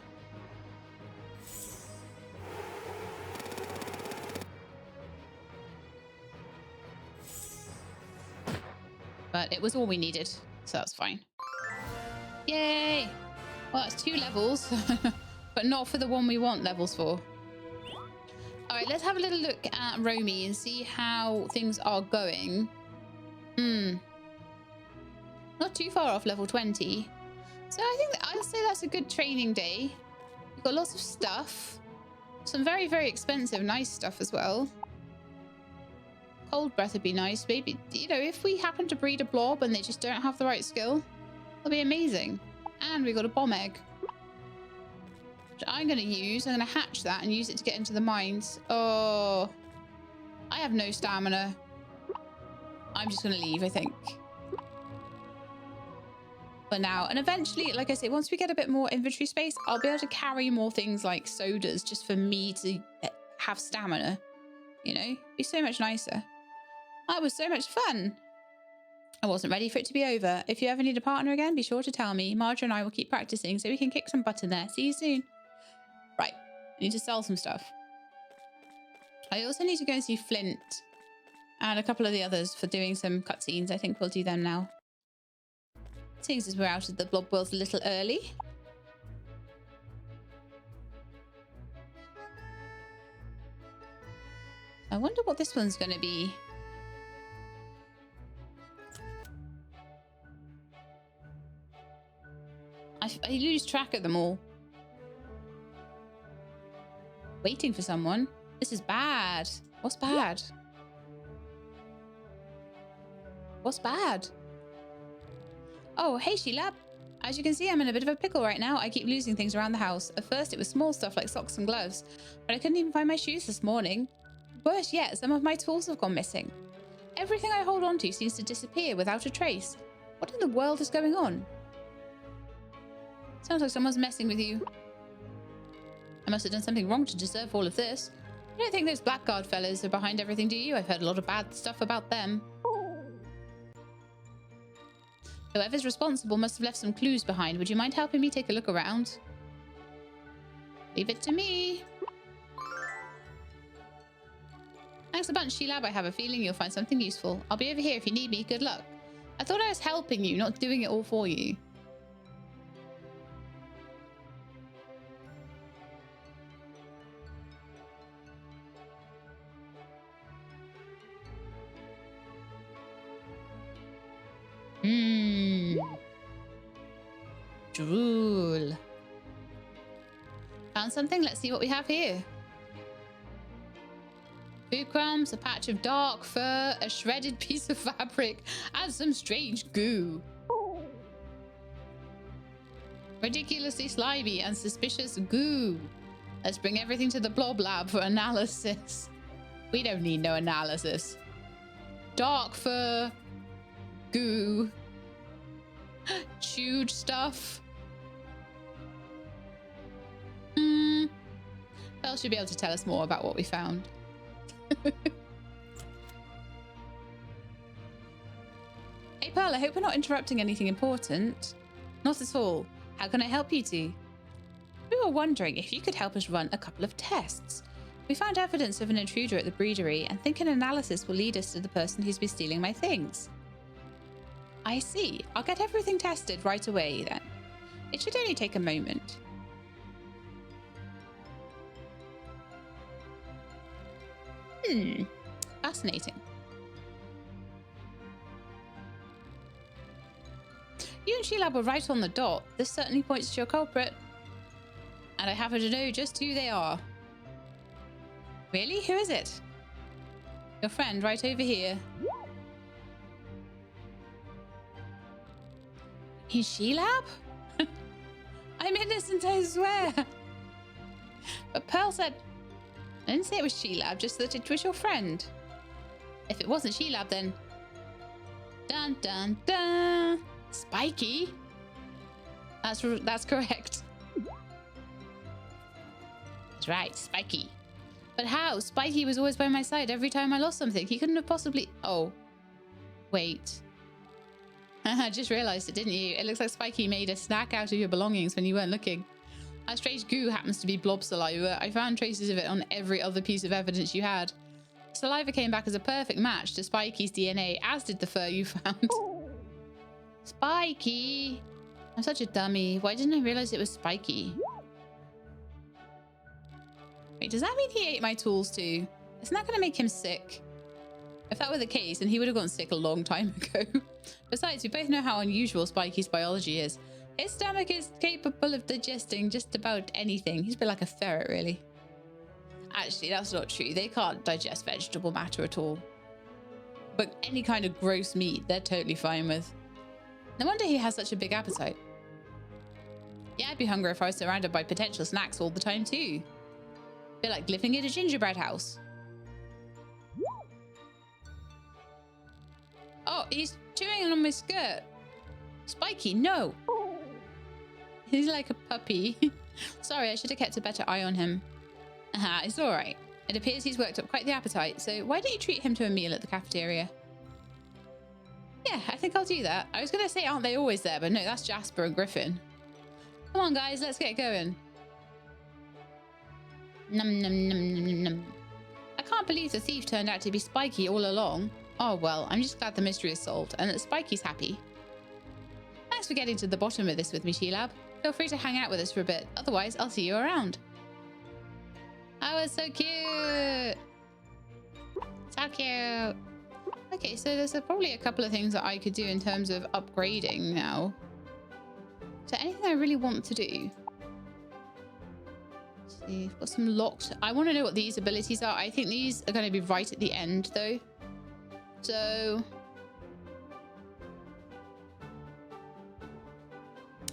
But it was all we needed, so that's fine. Yay! Well, that's 2 levels, but not for the one we want levels for. All right, let's have a little look at Romy and see how things are going. Not too far off level 20. So I think I'd say that's a good training day. We've got lots of stuff. Some very, very expensive, nice stuff as well. Cold breath would be nice. Maybe, you know, if we happen to breed a blob and they just don't have the right skill, it'll be amazing. And we got a bomb egg, which I'm going to use. I'm going to hatch that and use it to get into the mines. Oh, I have no stamina. I'm just going to leave, I think. For now. And eventually, like I say, once we get a bit more inventory space, I'll be able to carry more things like sodas just for me to have stamina. You know, it'd be so much nicer. That was so much fun. I wasn't ready for it to be over. If you ever need a partner again, be sure to tell me. Marja and I will keep practicing so we can kick some butt in there. See you soon. Right. I need to sell some stuff. I also need to go and see Flint and a couple of the others for doing some cutscenes. I think we'll do them now. Seeing as we're out of the blob world a little early. I wonder what this one's going to be. I lose track of them all. Waiting for someone. This is bad. What's bad? What's bad? Oh, hey, Sheila. As you can see, I'm in a bit of a pickle right now. I keep losing things around the house. At first, it was small stuff like socks and gloves, but I couldn't even find my shoes this morning. Worse yet, some of my tools have gone missing. Everything I hold on to seems to disappear without a trace. What in the world is going on? Sounds like someone's messing with you. I must have done something wrong to deserve all of this. You don't think those Blackguard fellas are behind everything, do you? I've heard a lot of bad stuff about them. Whoever's responsible must have left some clues behind. Would you mind helping me take a look around? Leave it to me. Thanks a bunch, Sheila. I have a feeling you'll find something useful. I'll be over here if you need me. Good luck. I thought I was helping you, not doing it all for you. Drool. Found something? Let's see what we have here. Food crumbs, a patch of dark fur, a shredded piece of fabric, and some strange goo. Ridiculously slimy and suspicious goo. Let's bring everything to the blob lab for analysis. We don't need no analysis. Dark fur, goo, chewed stuff. Pearl should be able to tell us more about what we found. Hey Pearl, I hope we're not interrupting anything important. Not at all. How can I help you two? We were wondering if you could help us run a couple of tests. We found evidence of an intruder at the breedery and think an analysis will lead us to the person who's been stealing my things. I see. I'll get everything tested right away then. It should only take a moment. Fascinating. You and Sheila were right on the dot. This certainly points to your culprit. And I happen to know just who they are. Really? Who is it? Your friend right over here. He's Sheila? I'm innocent, I swear. But Pearl said... I didn't say it was Sheila, just that it was your friend. If it wasn't Sheila, then... Dun, dun, dun. Spiky? That's correct. That's right, Spiky. But how? Spiky was always by my side every time I lost something. He couldn't have possibly... Oh. Wait. I just realised it, didn't you? It looks like Spiky made a snack out of your belongings when you weren't looking. That strange goo happens to be blob saliva. I found traces of it on every other piece of evidence you had. Saliva came back as a perfect match to Spiky's DNA, as did the fur you found. Spiky! I'm such a dummy. Why didn't I realise it was Spiky? Wait, does that mean he ate my tools too? Isn't that going to make him sick? If that were the case, then he would have gotten sick a long time ago. Besides, we both know how unusual Spiky's biology is. His stomach is capable of digesting just about anything. He's a bit like a ferret, really. Actually, that's not true. They can't digest vegetable matter at all. But any kind of gross meat, they're totally fine with. No wonder he has such a big appetite. Yeah, I'd be hungry if I was surrounded by potential snacks all the time, too. A bit like living in a gingerbread house. Oh, he's chewing on my skirt. Spiky, no. He's like a puppy. Sorry, I should have kept a better eye on him. Aha, it's all right. It appears he's worked up quite the appetite, so why don't you treat him to a meal at the cafeteria? Yeah, I think I'll do that. I was going to say, aren't they always there? But no, that's Jasper and Griffin. Come on, guys, let's get going. Num, num, num, num, num. I can't believe the thief turned out to be Spiky all along. Oh, well, I'm just glad the mystery is solved and that Spiky's happy. Thanks for getting to the bottom of this with me, Sheelab. Feel free to hang out with us for a bit. Otherwise, I'll see you around. That was so cute. So cute. Okay, so there's probably a couple of things that I could do in terms of upgrading now. Is there anything I really want to do? Let's see, I've got some locked. I want to know what these abilities are. I think these are going to be right at the end, though. So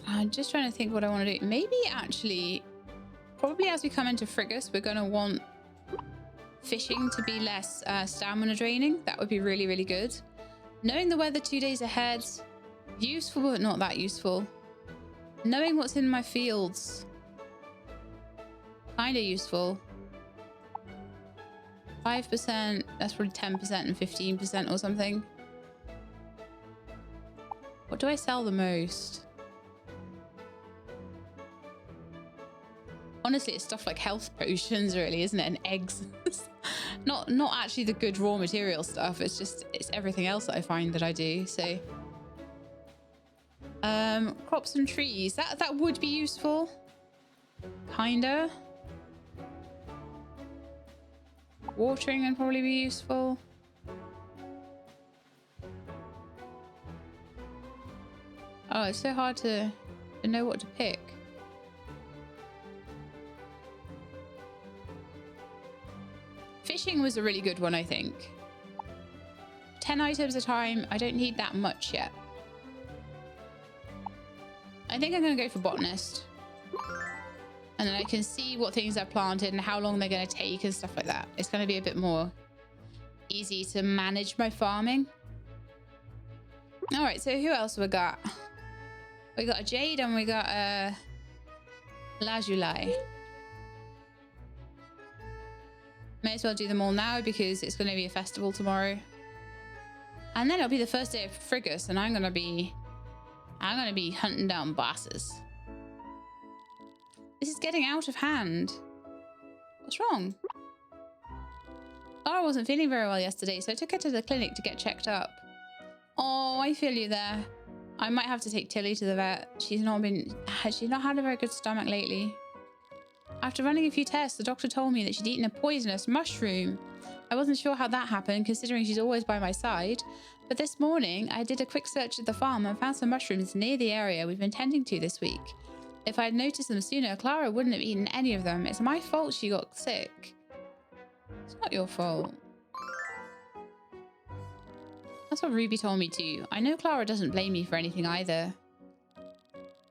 I'm just trying to think what I want to do. Maybe actually, probably as we come into Frigus, we're going to want fishing to be less stamina draining. That would be really, really good. Knowing the weather 2 days ahead, useful but not that useful. Knowing what's in my fields, kind of useful. 5%, that's probably 10% and 15% or something. What do I sell the most? Honestly, it's stuff like health potions, really, isn't it? And eggs. not actually the good raw material stuff. It's everything else that I find that I do. So, crops and trees. That would be useful. Kinda. Watering would probably be useful. Oh, it's so hard to know what to pick. Fishing was a really good one, I think. 10 items a time. I don't need that much yet. I think I'm going to go for botanist. And then I can see what things I've planted and how long they're going to take and stuff like that. It's going to be a bit more easy to manage my farming. All right, so who else we got? We got a Jade and we got a Lazuli. May as well do them all now because it's going to be a festival tomorrow. And then it'll be the first day of Frigus and I'm going to be hunting down bosses. This is getting out of hand. What's wrong? Laura wasn't feeling very well yesterday, so I took her to the clinic to get checked up. Oh, I feel you there. I might have to take Tilly to the vet. She's not had a very good stomach lately. After running a few tests, the doctor told me that she'd eaten a poisonous mushroom. I wasn't sure how that happened, considering she's always by my side. But this morning, I did a quick search at the farm and found some mushrooms near the area we've been tending to this week. If I'd noticed them sooner, Clara wouldn't have eaten any of them. It's my fault she got sick. It's not your fault. That's what Ruby told me too. I know Clara doesn't blame me for anything either.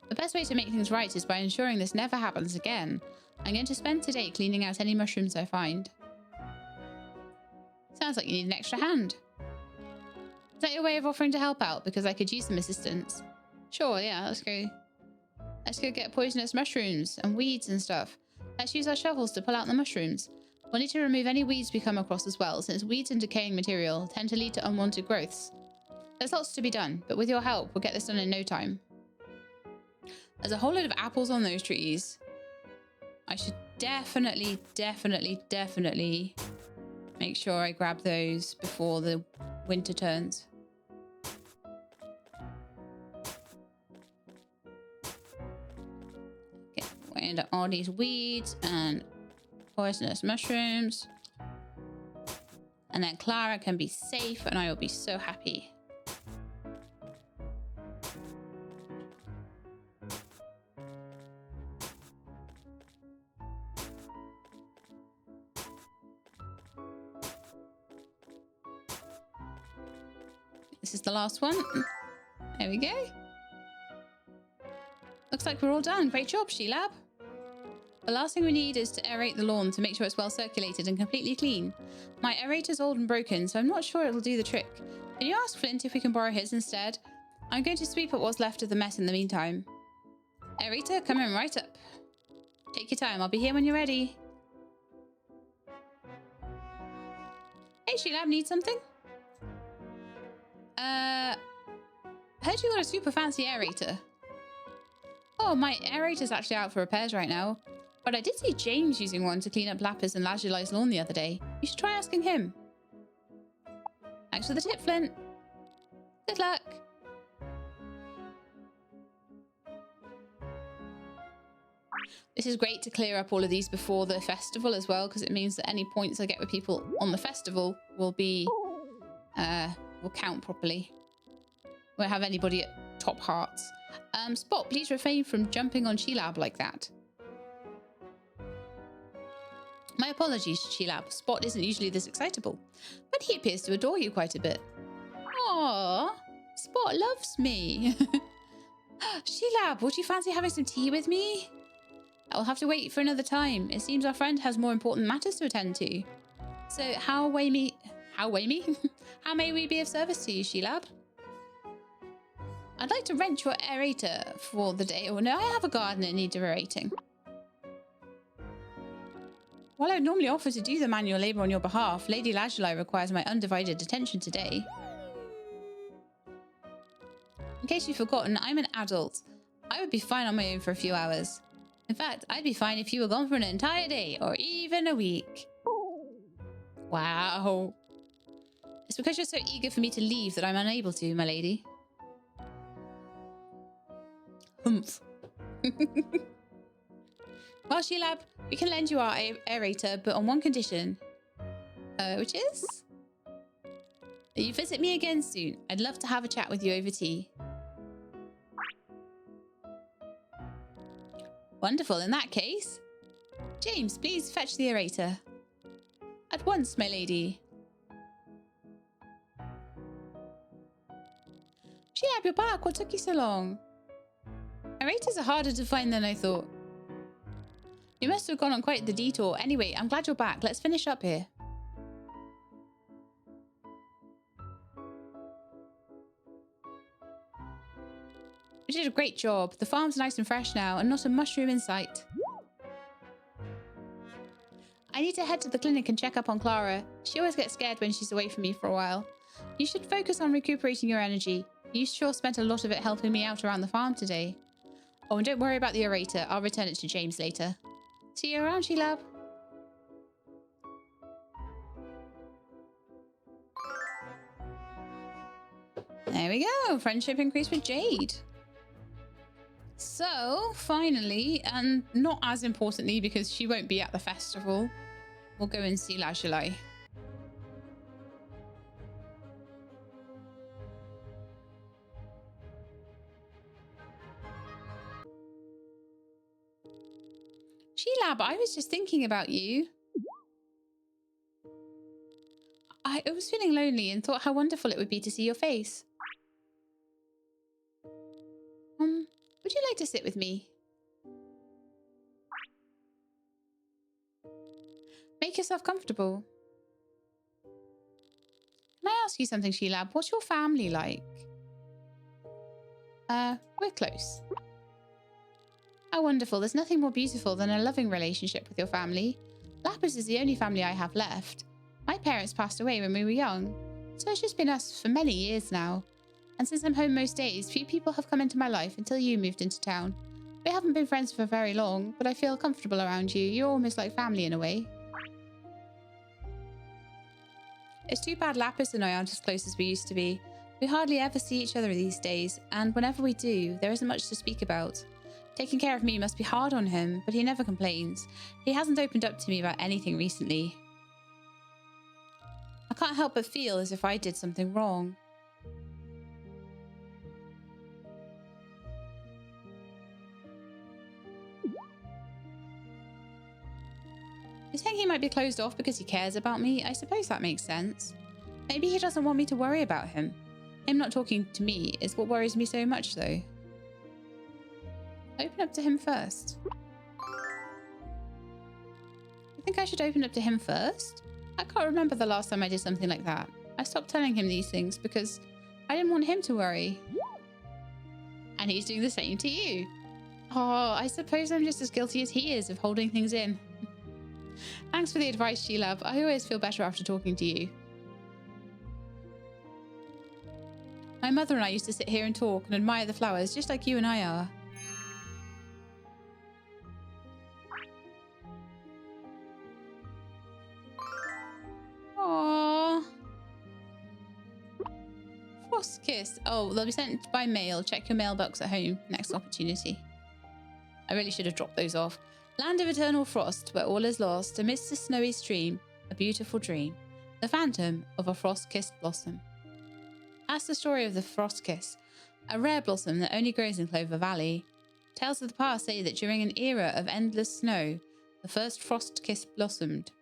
The best way to make things right is by ensuring this never happens again. I'm going to spend today cleaning out any mushrooms I find. Sounds like you need an extra hand. Is that your way of offering to help out? Because I could use some assistance. Sure, yeah, let's go. Let's go get poisonous mushrooms and weeds and stuff. Let's use our shovels to pull out the mushrooms. We'll need to remove any weeds we come across as well, since weeds and decaying material tend to lead to unwanted growths. There's lots to be done, but with your help, we'll get this done in no time. There's a whole load of apples on those trees. I should definitely make sure I grab those before the winter turns. Okay, we'll end up all these weeds and poisonous mushrooms. And then Clara can be safe and I will be so happy. This is the last one. There we go. Looks like we're all done. Great job, She-Lab. The last thing we need is to aerate the lawn to make sure it's well circulated and completely clean. My aerator's old and broken, so I'm not sure it'll do the trick. Can you ask Flint if we can borrow his instead? I'm going to sweep up what's left of the mess in the meantime. Aerator, coming right up. Take your time. I'll be here when you're ready. Hey, She-Lab, need something? Heard you got a super fancy aerator. Oh, my aerator's actually out for repairs right now. But I did see James using one to clean up Lapis and Lazulai's lawn the other day. You should try asking him. Thanks for the tip, Flint. Good luck. This is great to clear up all of these before the festival as well, because it means that any points I get with people on the festival will be, will count properly. Won't have anybody at top hearts. Spot, please refrain from jumping on She-Lab like that. My apologies, She-Lab. Spot isn't usually this excitable, but he appears to adore you quite a bit. Aww, Spot loves me. She-Lab, would you fancy having some tea with me? I'll have to wait for another time. It seems our friend has more important matters to attend to. So how may we be of service to you, She-Lab? I'd like to rent your aerator for the day. Oh no, I have a garden in need of aerating. While I would normally offer to do the manual labor on your behalf, Lady Lazuli requires my undivided attention today. In case you've forgotten, I'm an adult. I would be fine on my own for a few hours. In fact, I'd be fine if you were gone for an entire day or even a week. Wow. It's because you're so eager for me to leave that I'm unable to, my lady. Humph. Well, She-Lab, we can lend you our aerator, but on one condition. Which is? That you visit me again soon. I'd love to have a chat with you over tea. Wonderful, in that case. James, please fetch the aerator. At once, my lady. She-Lab, you're back. What took you so long? Aerators are harder to find than I thought. You must have gone on quite the detour. Anyway, I'm glad you're back. Let's finish up here. You did a great job. The farm's nice and fresh now, and not a mushroom in sight. I need to head to the clinic and check up on Clara. She always gets scared when she's away from me for a while. You should focus on recuperating your energy. You sure spent a lot of it helping me out around the farm today. Oh, and don't worry about the aerator. I'll return it to James later. See you around, She-Lab. There we go. Friendship increased with Jade. So, finally, and not as importantly because she won't be at the festival, we'll go and see Lazuli. She-Lab, I was just thinking about you. I was feeling lonely and thought how wonderful it would be to see your face. Would you like to sit with me? Make yourself comfortable. Can I ask you something, She-Lab? What's your family like? We're close. How wonderful. There's nothing more beautiful than a loving relationship with your family. Lapis is the only family I have left. My parents passed away when we were young, so it's just been us for many years now. And since I'm home most days, few people have come into my life until you moved into town. We haven't been friends for very long, but I feel comfortable around you. You're almost like family in a way. It's too bad Lapis and I aren't as close as we used to be. We hardly ever see each other these days, and whenever we do, there isn't much to speak about. Taking care of me must be hard on him, but he never complains. He hasn't opened up to me about anything recently. I can't help but feel as if I did something wrong. You think he might be closed off because he cares about me? I suppose that makes sense. Maybe he doesn't want me to worry about him. Him not talking to me is what worries me so much, though. Open up to him first. You think I should open up to him first? I can't remember the last time I did something like that. I stopped telling him these things because I didn't want him to worry. And he's doing the same to you. Oh, I suppose I'm just as guilty as he is of holding things in. Thanks for the advice, G-Lab. I always feel better after talking to you. My mother and I used to sit here and talk and admire the flowers, just like you and I are. Aww. Frost kiss. Oh, they'll be sent by mail. Check your mailbox at home. Next opportunity. I really should have dropped those off. Land of eternal frost, where all is lost, amidst a snowy stream, a beautiful dream, the phantom of a frost-kissed blossom. That's the story of the frost kiss, a rare blossom that only grows in Clover Valley. Tales of the past say that during an era of endless snow, the first frost kiss blossomed.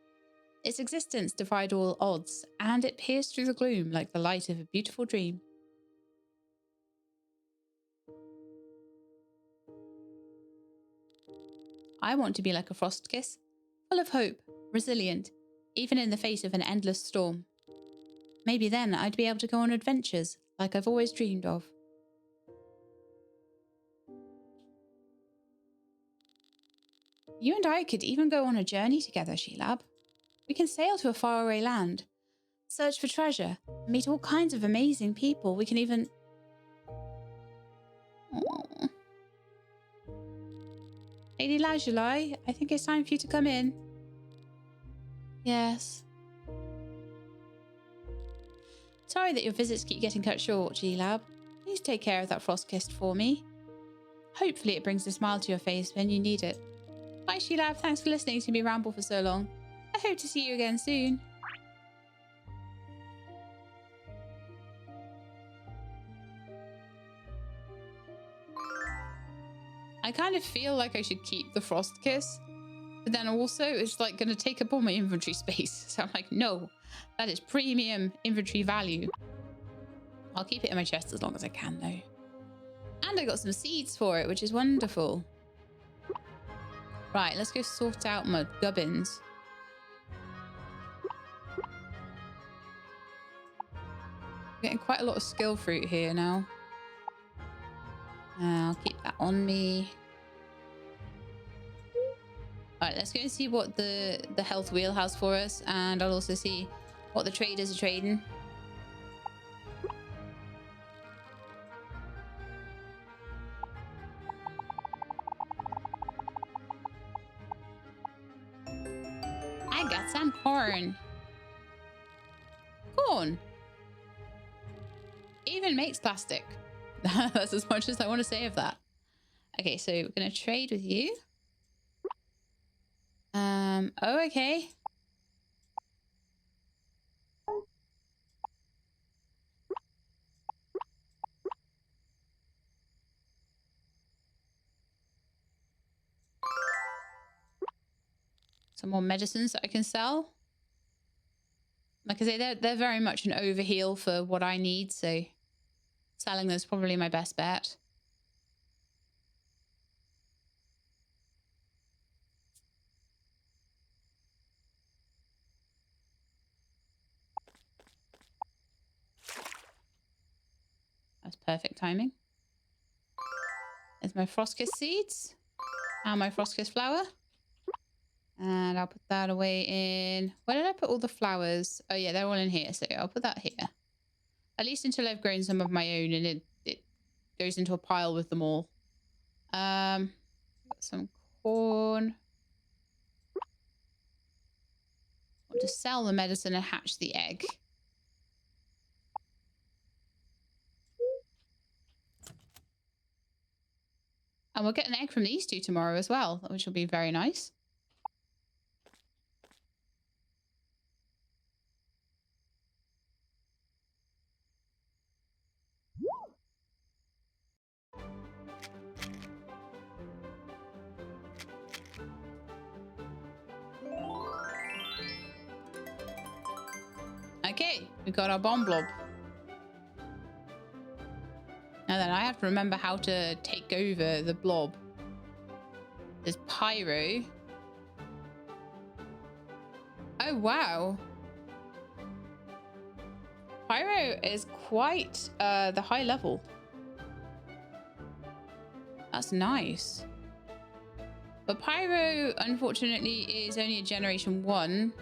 Its existence defied all odds, and it pierced through the gloom like the light of a beautiful dream. I want to be like a frost kiss, full of hope, resilient, even in the face of an endless storm. Maybe then I'd be able to go on adventures like I've always dreamed of. You and I could even go on a journey together, She-Lab. We can sail to a faraway land, search for treasure, meet all kinds of amazing people. We can even... Aww. Lady Lazuli, I think it's time for you to come in. Yes. Sorry that your visits keep getting cut short, G-Lab. Please take care of that frost kiss for me. Hopefully it brings a smile to your face when you need it. Bye, G-Lab. Thanks for listening to me ramble for so long. I hope to see you again soon. I kind of feel like I should keep the frost kiss, but then also it's like going to take up all my inventory space. So I'm like, no, that is premium inventory value. I'll keep it in my chest as long as I can, though. And I got some seeds for it, which is wonderful. Right, let's go sort out my gubbins. Getting quite a lot of skill fruit here now. I'll keep that on me. Alright, let's go and see what the health wheel has for us. And I'll also see what the traders are trading. I got some corn. Corn. Even makes plastic. That's as much as I want to say of that. Okay, so we're going to trade with you. Oh, okay. Some more medicines that I can sell. Like I say, they're very much an overheal for what I need, so selling those is probably my best bet. That's perfect timing. There's my Frostkiss seeds and my Frostkiss flower. And I'll put that away in... Where did I put all the flowers? Oh yeah, they're all in here. So I'll put that here. At least until I've grown some of my own and it goes into a pile with them all. Got some corn. I want to sell the medicine and hatch the egg. And we'll get an egg from these two tomorrow as well, which will be very nice. We got our bomb blob. Now then, I have to remember how to take over the blob. There's pyro. Oh, wow. Pyro is quite the high level. That's nice. But Pyro, unfortunately, is only a generation 1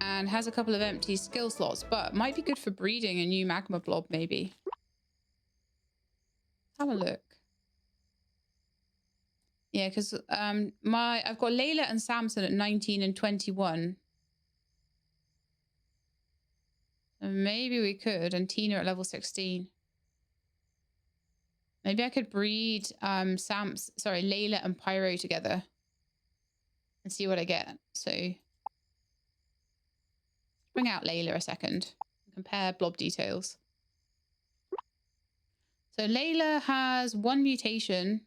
and has a couple of empty skill slots, but might be good for breeding a new magma blob, maybe. Have a look. Yeah, because I've got Layla and Samson at 19 and 21. So maybe we could, and Tina at level 16. Maybe I could breed Layla and Pyro together and see what I get. So bring out Layla a second. Compare blob details. So Layla has 1 mutation.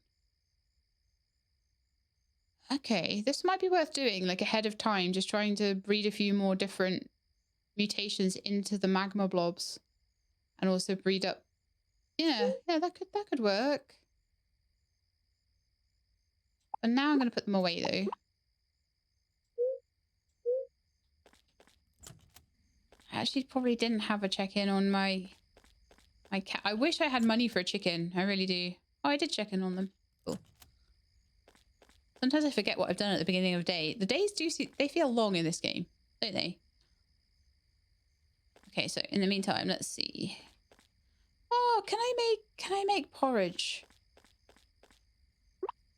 Okay, this might be worth doing like ahead of time, just trying to breed a few more different mutations into the magma blobs and also breed up. Yeah, that could work. But now I'm going to put them away though. I actually probably didn't have a check-in on my cat. I wish I had money for a chicken. I really do. Oh, I did check in on them. Cool. Sometimes I forget what I've done at the beginning of the day. The days they feel long in this game, don't they? Okay, so in the meantime, let's see. Oh, can I make porridge?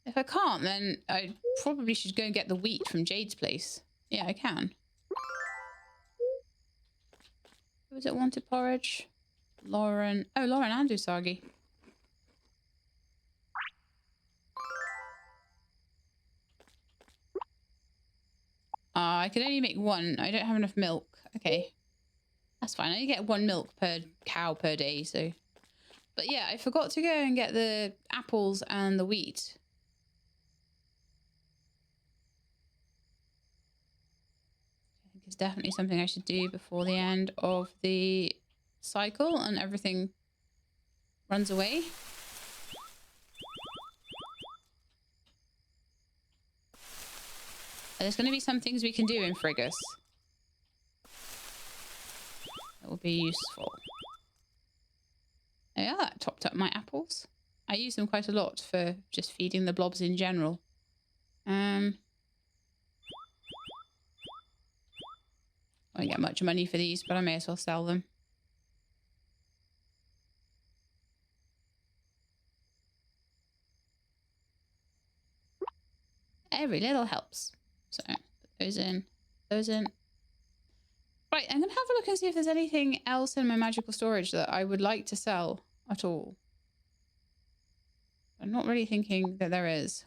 If I can't, then I probably should go and get the wheat from Jade's place. Yeah, I can. Who was it wanted porridge? Lauren. Oh, Lauren and Usagi. I can only make 1. I don't have enough milk. Okay. That's fine. I only get 1 milk per cow per day, so. But yeah, I forgot to go and get the apples and the wheat. I think it's definitely something I should do before the end of the cycle and everything runs away. There's going to be some things we can do in Frigus that will be useful. Yeah, that topped up my apples. I use them quite a lot for just feeding the blobs in general. I won't get much money for these, but I may as well sell them. Every little helps. So, put those in, those in. Right, I'm going to have a look and see if there's anything else in my magical storage that I would like to sell at all. I'm not really thinking that there is.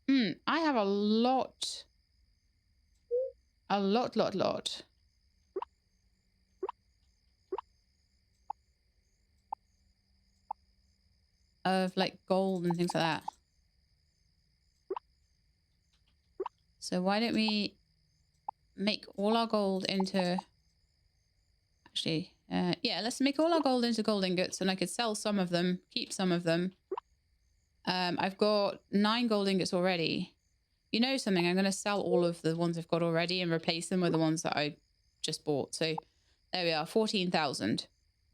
I have a lot. A lot. Of like gold and things like that. So why don't we make all our gold into... Actually, yeah, let's make all our gold into gold ingots, and I could sell some of them, keep some of them. I've got 9 gold ingots already. You know something? I'm going to sell all of the ones I've got already and replace them with the ones that I just bought. So there we are, 14,000.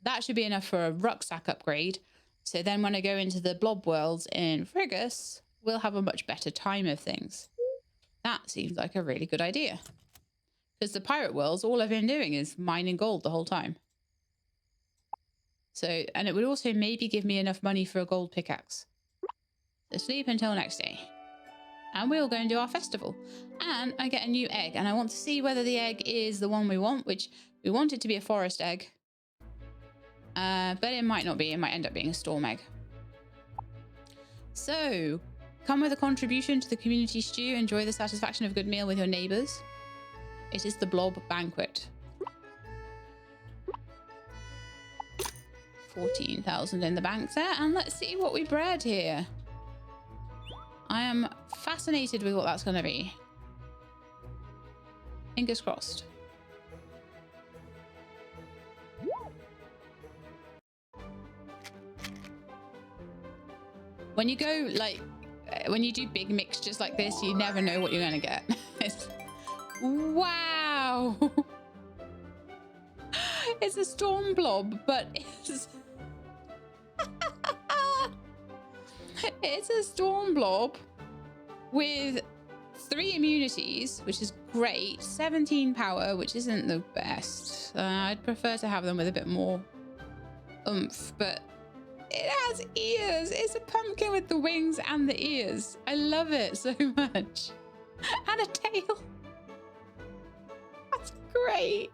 That should be enough for a rucksack upgrade. So then when I go into the blob worlds in Frigus, we'll have a much better time of things. That seems like a really good idea. Because the pirate worlds, all I've been doing is mining gold the whole time. So, and it would also maybe give me enough money for a gold pickaxe. So sleep until next day. And we'll go and do our festival. And I get a new egg. And I want to see whether the egg is the one we want, which we want it to be a forest egg. But it might not be. It might end up being a storm egg. So, come with a contribution to the community stew. Enjoy the satisfaction of a good meal with your neighbours. It is the blob banquet. 14,000 in the bank there. And let's see what we bred here. I am fascinated with what that's going to be. Fingers crossed. When you go like, when you do big mixtures like this, you never know what you're gonna get. Wow. It's a storm blob, but it's a storm blob with 3 immunities, which is great. 17 power, which isn't the best. I'd prefer to have them with a bit more oomph, but it has ears. It's a pumpkin with the wings and the ears. I love it so much. And a tail. That's great.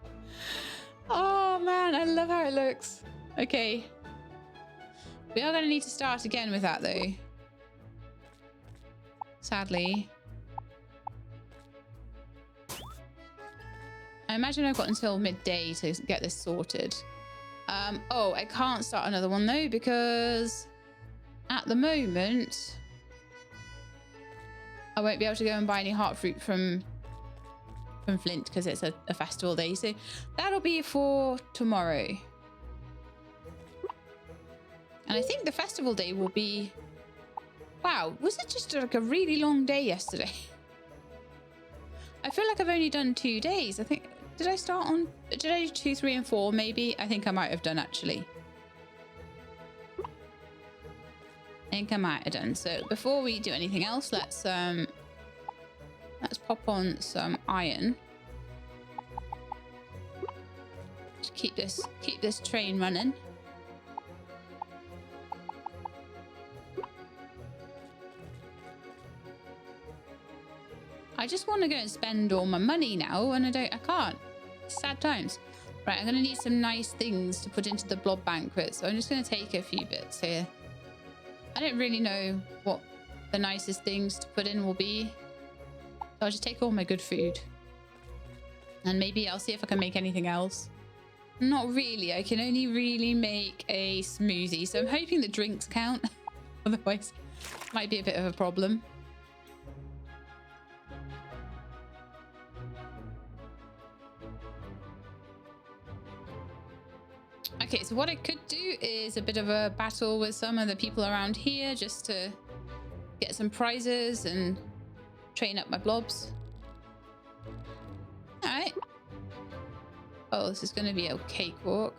Oh man, I love how it looks. Okay. We are going to need to start again with that though. Sadly. I imagine I've got until midday to get this sorted. Oh, I can't start another one though because at the moment I won't be able to go and buy any heart fruit from Flint because it's a festival day. So that'll be for tomorrow. And I think the festival day will be... Wow, was it just like a really long day yesterday? I feel like I've only done 2 days. I think... Did I start on... Did I do 2, 3, and 4 maybe? I think I might have done actually. I think I might have done. So before we do anything else, let's pop on some iron. Just keep this train running. I just want to go and spend all my money now, and I can't. Sad times. Right, I'm gonna need some nice things to put into the blob banquet, so I'm just gonna take a few bits here. I don't really know what the nicest things to put in will be. So I'll just take all my good food. And maybe I'll see if I can make anything else. Not really. I can only really make a smoothie. So I'm hoping the drinks count. Otherwise, it might be a bit of a problem. Okay, so what I could do is a bit of a battle with some of the people around here just to get some prizes and train up my blobs. All right. Oh, this is going to be a cakewalk.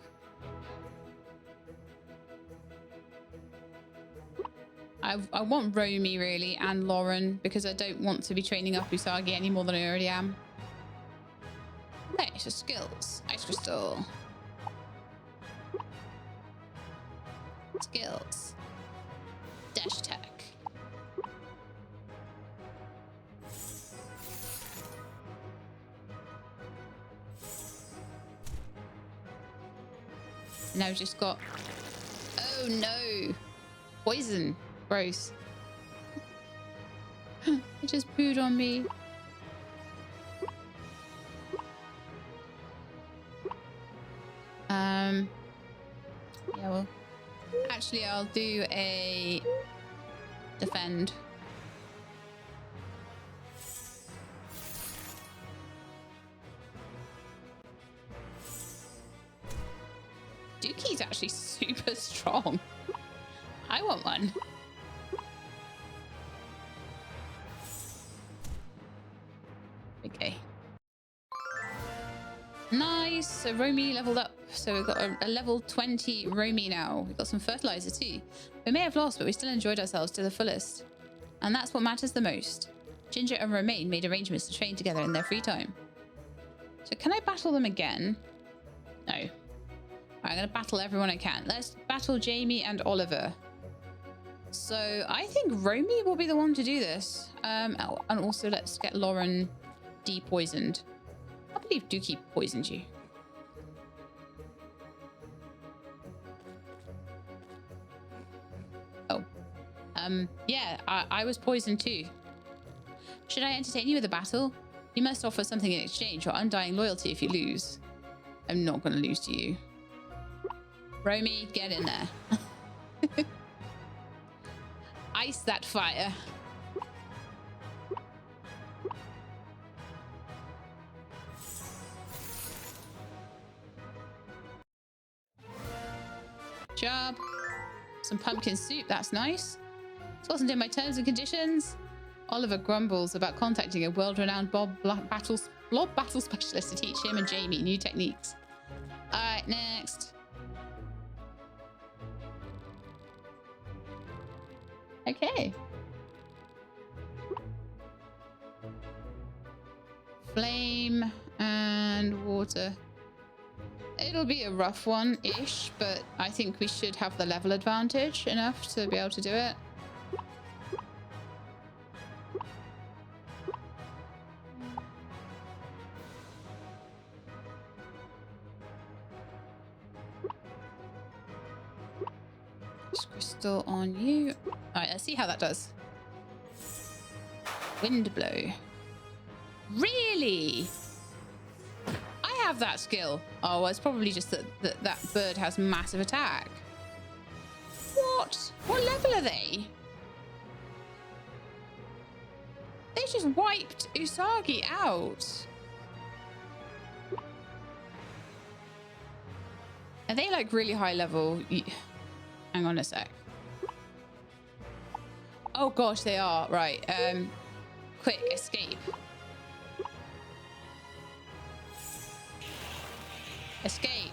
I want Romy really and Lauren because I don't want to be training up Usagi any more than I already am. Nice, skills. Ice crystal. Skills. Dash attack. Now we've just got... Oh no! Poison. Gross. It just pooed on me. Yeah, well... Actually, I'll do a... defend. Dookie's actually super strong. I want one. Okay. Nice. So Romy leveled up. So we've got a level 20 Romy now. We've got some fertilizer too. We may have lost, but we still enjoyed ourselves to the fullest. And that's what matters the most. Ginger and Romaine made arrangements to train together in their free time. So can I battle them again? No. All right, I'm going to battle everyone I can. Let's battle Jamie and Oliver. So I think Romy will be the one to do this. And also let's get Lauren de-poisoned. I believe Dookie poisoned you. Oh. Yeah, I was poisoned too. Should I entertain you with a battle? You must offer something in exchange or undying loyalty if you lose. I'm not going to lose to you. Romy, get in there. Ice that fire. Job. Some pumpkin soup, that's nice. This wasn't in my terms and conditions. Oliver grumbles about contacting a world-renowned blob battle specialist to teach him and Jamie new techniques. All right, next. Okay. Flame and water. It'll be a rough one-ish, but I think we should have the level advantage enough to be able to do it. Crystal on you. All right, let's see how that does. Wind blow. Really? I have that skill. Oh, well, it's probably just that bird has massive attack. What? What level are they? They just wiped Usagi out. Are they like really high level? Hang on a sec. Oh gosh, they are. Right. Quick, escape. Escape.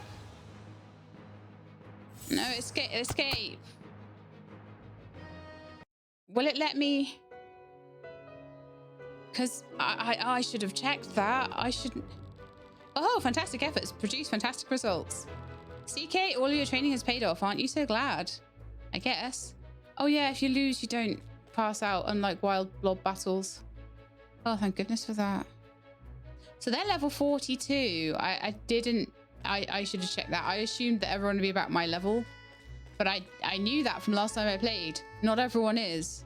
No, escape. Will it let me? Because I should have checked that. I shouldn't. Oh, fantastic efforts. Produce fantastic results. CK, all of your training has paid off. Aren't you so glad? I guess. Oh yeah, if you lose, you don't pass out, unlike wild blob battles. Oh, thank goodness for that. So they're level 42. I should have checked that. I assumed that everyone would be about my level. But I knew that from last time I played. Not everyone is.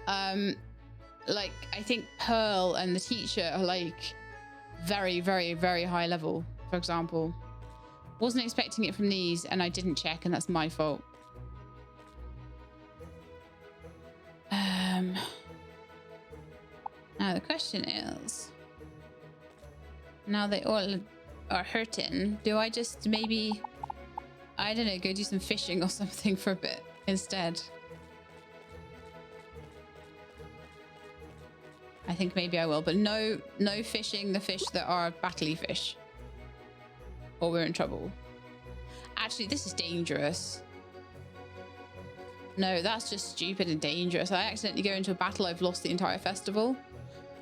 Like, I think Pearl and the teacher are like very, very, very high level, for example. Wasn't expecting it from these, and I didn't check, and that's my fault. Now the question is, now they all are hurting, do I just maybe, I don't know, go do some fishing or something for a bit instead? I think maybe I will, but no fishing the fish that are battly fish, or we're in trouble. Actually, this is dangerous. No, that's just stupid and dangerous. I accidentally go into a battle, I've lost the entire festival.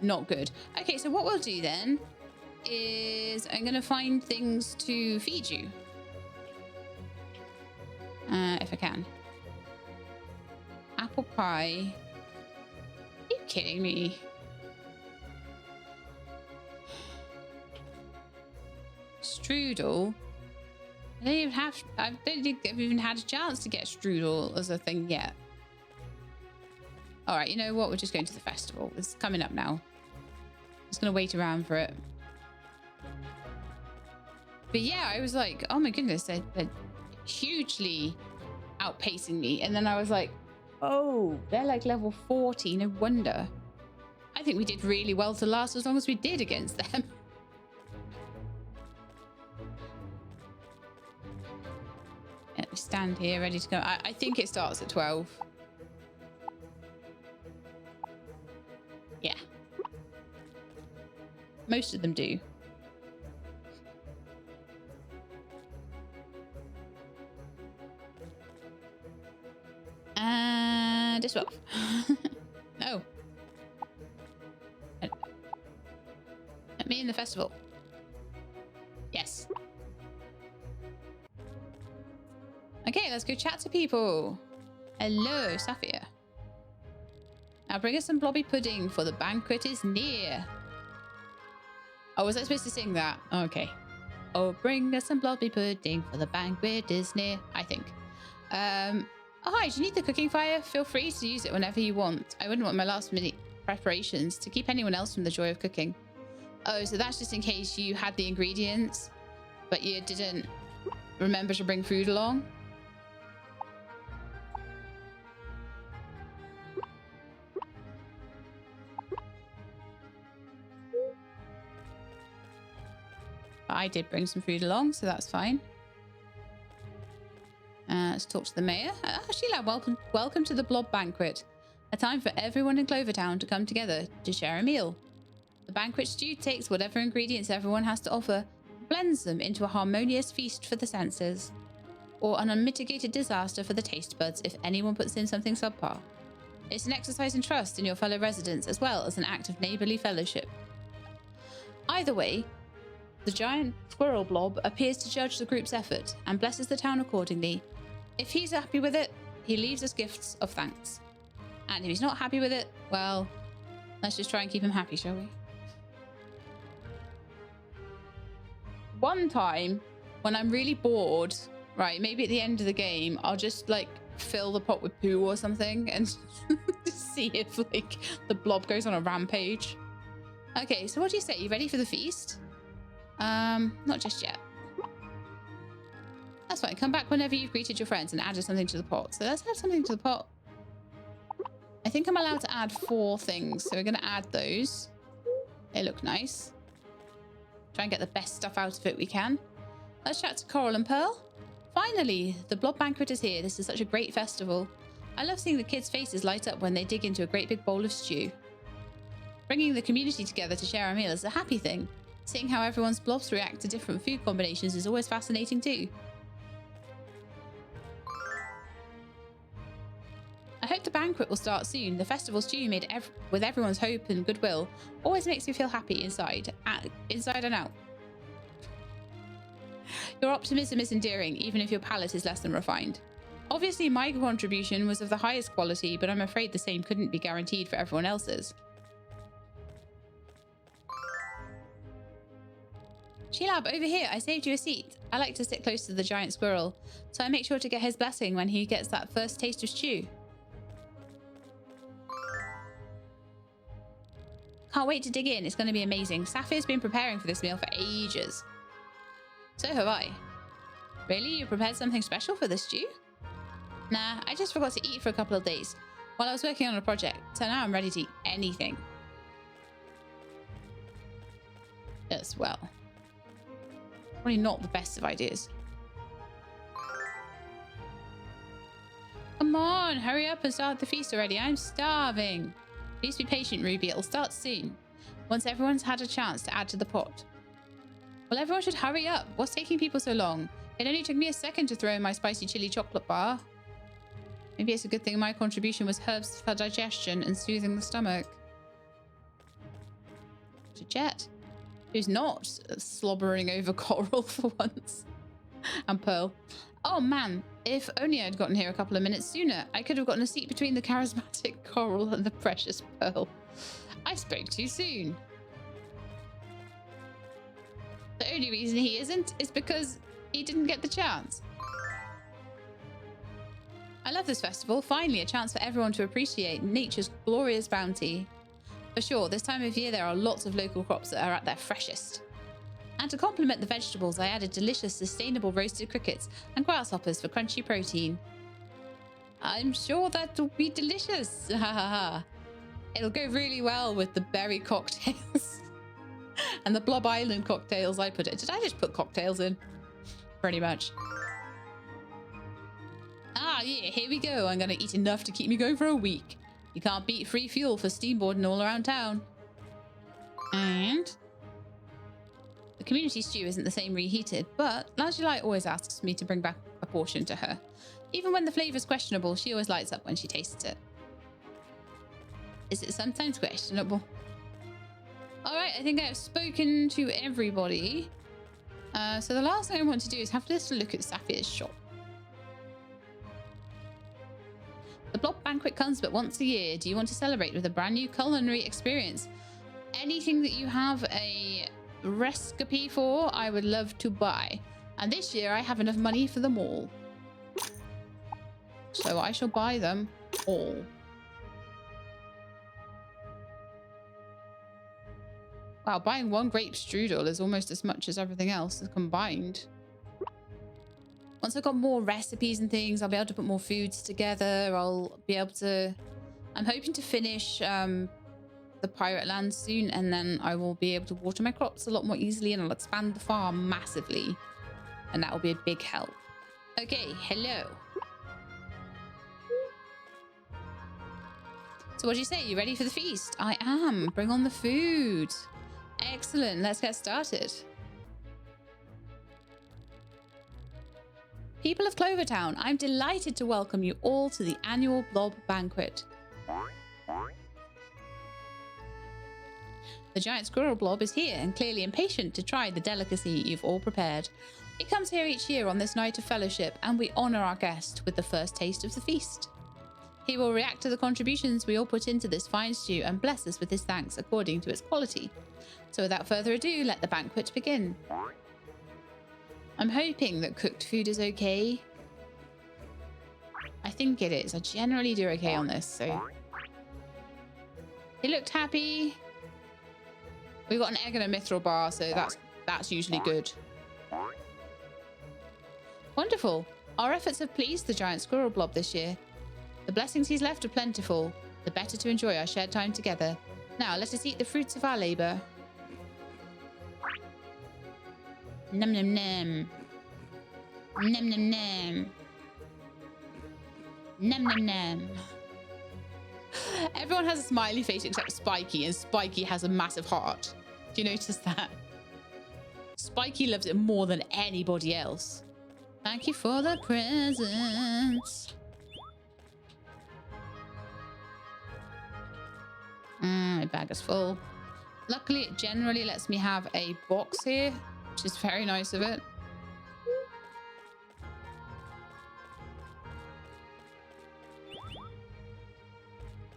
Not good. Okay, so what we'll do then is I'm gonna find things to feed you. If I can. Apple pie. Are you kidding me? Strudel. I don't think I've even had a chance to get strudel as a thing yet. All right, you know what? We're just going to the festival. It's coming up now. Just gonna wait around for it. But yeah, I was like, oh my goodness, they're hugely outpacing me. And then I was like, oh, they're like level 40. No wonder. I think we did really well to last as long as we did against them. Let me stand here ready to go. I think it starts at 12. Yeah. Most of them do. And it's 12. No. Let me in the festival. Yes. Okay, let's go chat to people. Hello, Safia. Now bring us some blobby pudding, for the banquet is near. Oh, was I supposed to sing that? Okay. Oh, bring us some blobby pudding, for the banquet is near, I think. Oh, hi, do you need the cooking fire? Feel free to use it whenever you want. I wouldn't want my last minute preparations to keep anyone else from the joy of cooking. Oh, so that's just in case you had the ingredients, but you didn't remember to bring food along? I did bring some food along, so that's fine. Let's talk to the mayor. Sheila, welcome to the blob banquet. A time for everyone in Clover Town to come together to share a meal. The banquet stew takes whatever ingredients everyone has to offer, blends them into a harmonious feast for the senses, or an unmitigated disaster for the taste buds if anyone puts in something subpar. It's an exercise in trust in your fellow residents as well as an act of neighbourly fellowship. Either way, the giant squirrel blob appears to judge the group's effort and blesses the town accordingly. If he's happy with it, he leaves us gifts of thanks. And if he's not happy with it, well, let's just try and keep him happy, shall we? One time, when I'm really bored, right, maybe at the end of the game, I'll just like fill the pot with poo or something and see if like the blob goes on a rampage. Okay, so what do you say? You ready for the feast? Not just yet. That's fine. Come back whenever you've greeted your friends and added something to the pot. So let's add something to the pot. I think I'm allowed to add 4 things. So we're going to add those. They look nice. Try and get the best stuff out of it we can. Let's chat to Coral and Pearl. Finally, the Blob Banquet is here. This is such a great festival. I love seeing the kids' faces light up when they dig into a great big bowl of stew. Bringing the community together to share a meal is a happy thing. Seeing how everyone's blobs react to different food combinations is always fascinating too. I hope the banquet will start soon. The festival stew made with everyone's hope and goodwill always makes me feel happy inside and out. Your optimism is endearing, even if your palate is less than refined. Obviously, my contribution was of the highest quality, but I'm afraid the same couldn't be guaranteed for everyone else's. Sheilab, over here, I saved you a seat. I like to sit close to the giant squirrel, so I make sure to get his blessing when he gets that first taste of stew. Can't wait to dig in, it's going to be amazing. Saphir's been preparing for this meal for ages. So have I. Really? You prepared something special for the stew? Nah, I just forgot to eat for a couple of days while I was working on a project, so now I'm ready to eat anything. As well. Probably not the best of ideas. Come on, hurry up and start the feast already. I'm starving. Please be patient, Ruby. It'll start soon. Once everyone's had a chance to add to the pot. Well, everyone should hurry up. What's taking people so long? It only took me a second to throw in my spicy chili chocolate bar. Maybe it's a good thing my contribution was herbs for digestion and soothing the stomach. To Jet, who's not slobbering over Coral for once. And Pearl. Oh man, if only I'd gotten here a couple of minutes sooner. I could have gotten a seat between the charismatic Coral and the precious Pearl. I spoke too soon. The only reason he isn't is because he didn't get the chance. I love this festival. Finally, a chance for everyone to appreciate nature's glorious bounty. For sure, this time of year there are lots of local crops that are at their freshest. And to complement the vegetables, I added delicious, sustainable roasted crickets and grasshoppers for crunchy protein. I'm sure that'll be delicious. It'll go really well with the berry cocktails. And the Blob Island cocktails I put it. Did I just put cocktails in? Pretty much. Ah, yeah, here we go. I'm going to eat enough to keep me going for a week. You can't beat free fuel for steamboarding all around town. And the community stew isn't the same reheated, but Langelight always asks me to bring back a portion to her. Even when the flavor's questionable, she always lights up when she tastes it. Is it sometimes questionable? Alright, I think I've spoken to everybody. So the last thing I want to do is have a little look at Saphir's shop. The Blob Banquet comes but once a year. Do you want to celebrate with a brand new culinary experience? Anything that you have a recipe for, I would love to buy. And this year I have enough money for them all. So I shall buy them all. Wow, buying one grape strudel is almost as much as everything else combined. Once I've got more recipes and things, I'll be able to put more foods together. I'll be able to... I'm hoping to finish the Pirate Land soon, and then I will be able to water my crops a lot more easily, and I'll expand the farm massively. And that will be a big help. Okay, hello. So what do you say? You ready for the feast? I am. Bring on the food. Excellent. Let's get started. People of Clover Town, I'm delighted to welcome you all to the annual Blob Banquet. The giant squirrel blob is here and clearly impatient to try the delicacy you've all prepared. He comes here each year on this night of fellowship, and we honor our guest with the first taste of the feast. He will react to the contributions we all put into this fine stew and bless us with his thanks according to its quality. So without further ado, let the banquet begin. I'm hoping that cooked food is okay. I think it is. I generally do okay on this, so... He looked happy. We got an egg and a mithril bar, so that's usually good. Wonderful. Our efforts have pleased the giant squirrel blob this year. The blessings he's left are plentiful, the better to enjoy our shared time together. Now, let us eat the fruits of our labor. Num num num. Num num num. Num num num. Everyone has a smiley face except Spiky, and Spiky has a massive heart. Do you notice that? Spiky loves it more than anybody else. Thank you for the presents. My bag is full. Luckily, it generally lets me have a box here, which is very nice of it.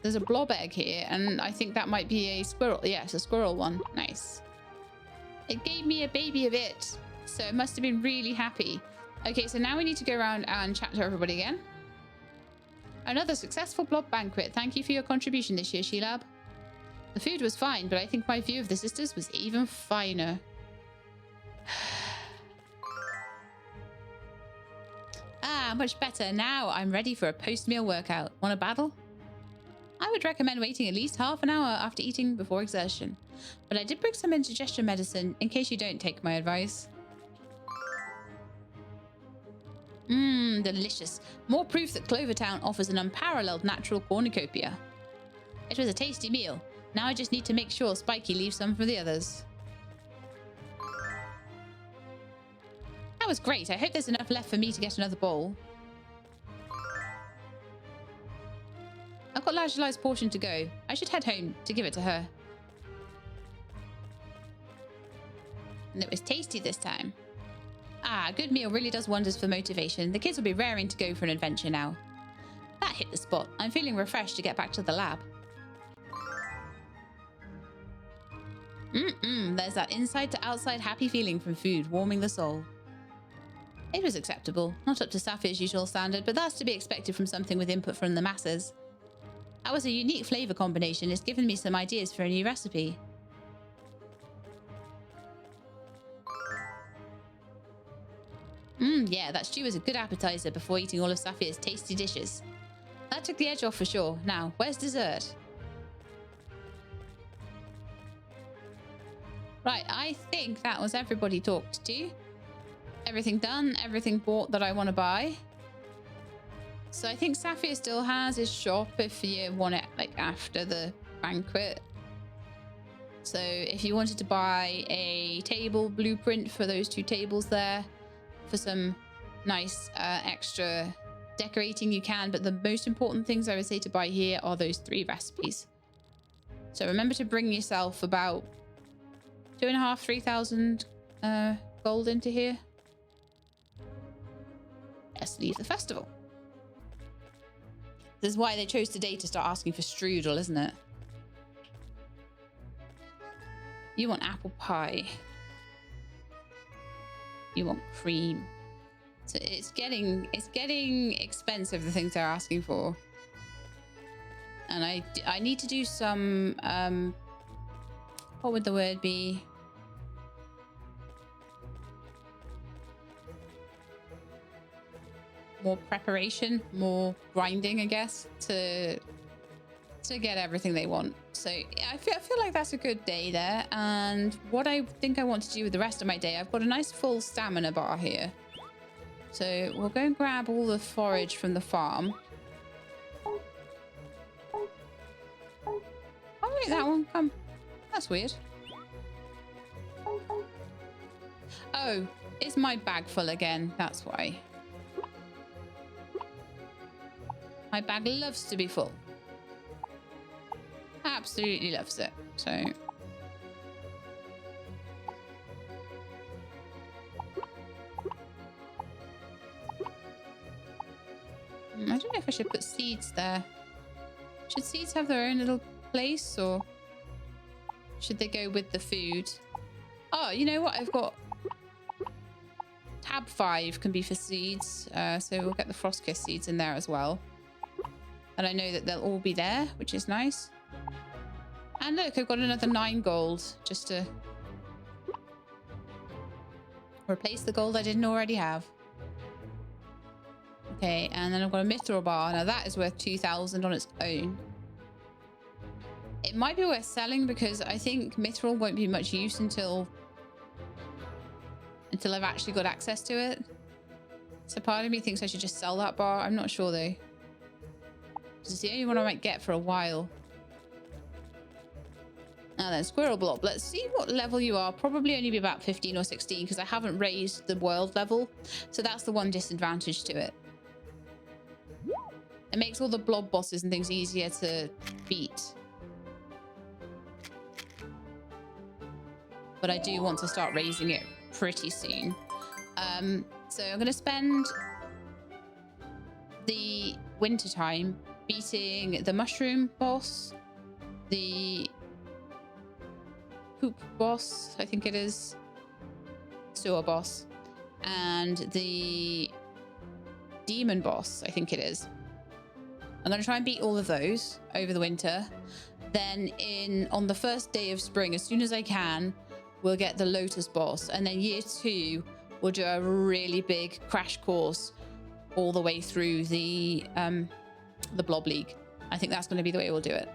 There's a blob egg here, and I think that might be a squirrel. Yes, a squirrel one. Nice. It gave me a baby of it, so it must have been really happy. Okay, so now we need to go around and chat to everybody again. Another successful blob banquet. Thank you for your contribution this year, Sheelab. The food was fine, but I think my view of the sisters was even finer. Ah, much better. Now I'm ready for a post-meal workout. Want a battle? I would recommend waiting at least half an hour after eating before exertion. But I did bring some indigestion medicine in case you don't take my advice. Delicious. More proof that Clover Town offers an unparalleled natural cornucopia. It was a tasty meal. Now I just need to make sure Spiky leaves some for the others. That was great. I hope there's enough left for me to get another bowl. I've got Lajolai's portion to go. I should head home to give it to her. And it was tasty this time. Ah, a good meal really does wonders for motivation. The kids will be raring to go for an adventure now. That hit the spot. I'm feeling refreshed to get back to the lab. There's that inside to outside happy feeling from food, warming the soul. It was acceptable. Not up to Saphir's usual standard, but that's to be expected from something with input from the masses. That was a unique flavor combination. It's given me some ideas for a new recipe. Yeah, that stew was a good appetizer before eating all of Saphir's tasty dishes. That took the edge off for sure. Now, where's dessert? Right, I think that was everybody talked to. Everything done, everything bought that I want to buy. So I think Saphir still has his shop if you want it like after the banquet. So if you wanted to buy a table blueprint for those 2 tables there, for some nice extra decorating you can, but the most important things I would say to buy here are those 3 recipes. So remember to bring yourself about 2,500-3,000 gold into here. Let's leave the festival. This is why they chose today to start asking for strudel, isn't it? You want apple pie. You want cream. So it's getting expensive, the things they're asking for. And I need to do some what would the word be? More preparation, more grinding, I guess, to get everything they want. So I feel like that's a good day there. And what I think I want to do with the rest of my day, I've got a nice full stamina bar here. So we'll go and grab all the forage from the farm. like that one. Come. That's weird. Oh, is my bag full again? That's why. My bag loves to be full. Absolutely loves it. So... I don't know if I should put seeds there. Should seeds have their own little place, or should they go with the food? Oh, you know what? I've got tab 5 can be for seeds. So we'll get the frost kiss seeds in there as well. And I know that they'll all be there, which is nice. And look, I've got another 9 gold just to replace the gold I didn't already have. Okay, and then I've got a mithril bar. Now that is worth 2,000 on its own. It might be worth selling because I think mithril won't be much use until I've actually got access to it. So part of me thinks I should just sell that bar. I'm not sure though. It's the only one I might get for a while. Now then, squirrel blob. Let's see what level you are. Probably only be about 15 or 16 because I haven't raised the world level. So that's the one disadvantage to it. It makes all the blob bosses and things easier to beat. But I do want to start raising it pretty soon. So I'm going to spend the winter time beating the mushroom boss, the poop boss, I think it is, sewer boss, and the demon boss, I think it is. I'm going to try and beat all of those over the winter. Then on the first day of spring, as soon as I can, we'll get the Lotus boss. And then year 2, we'll do a really big crash course all the way through the Blob League. I think that's going to be the way we'll do it.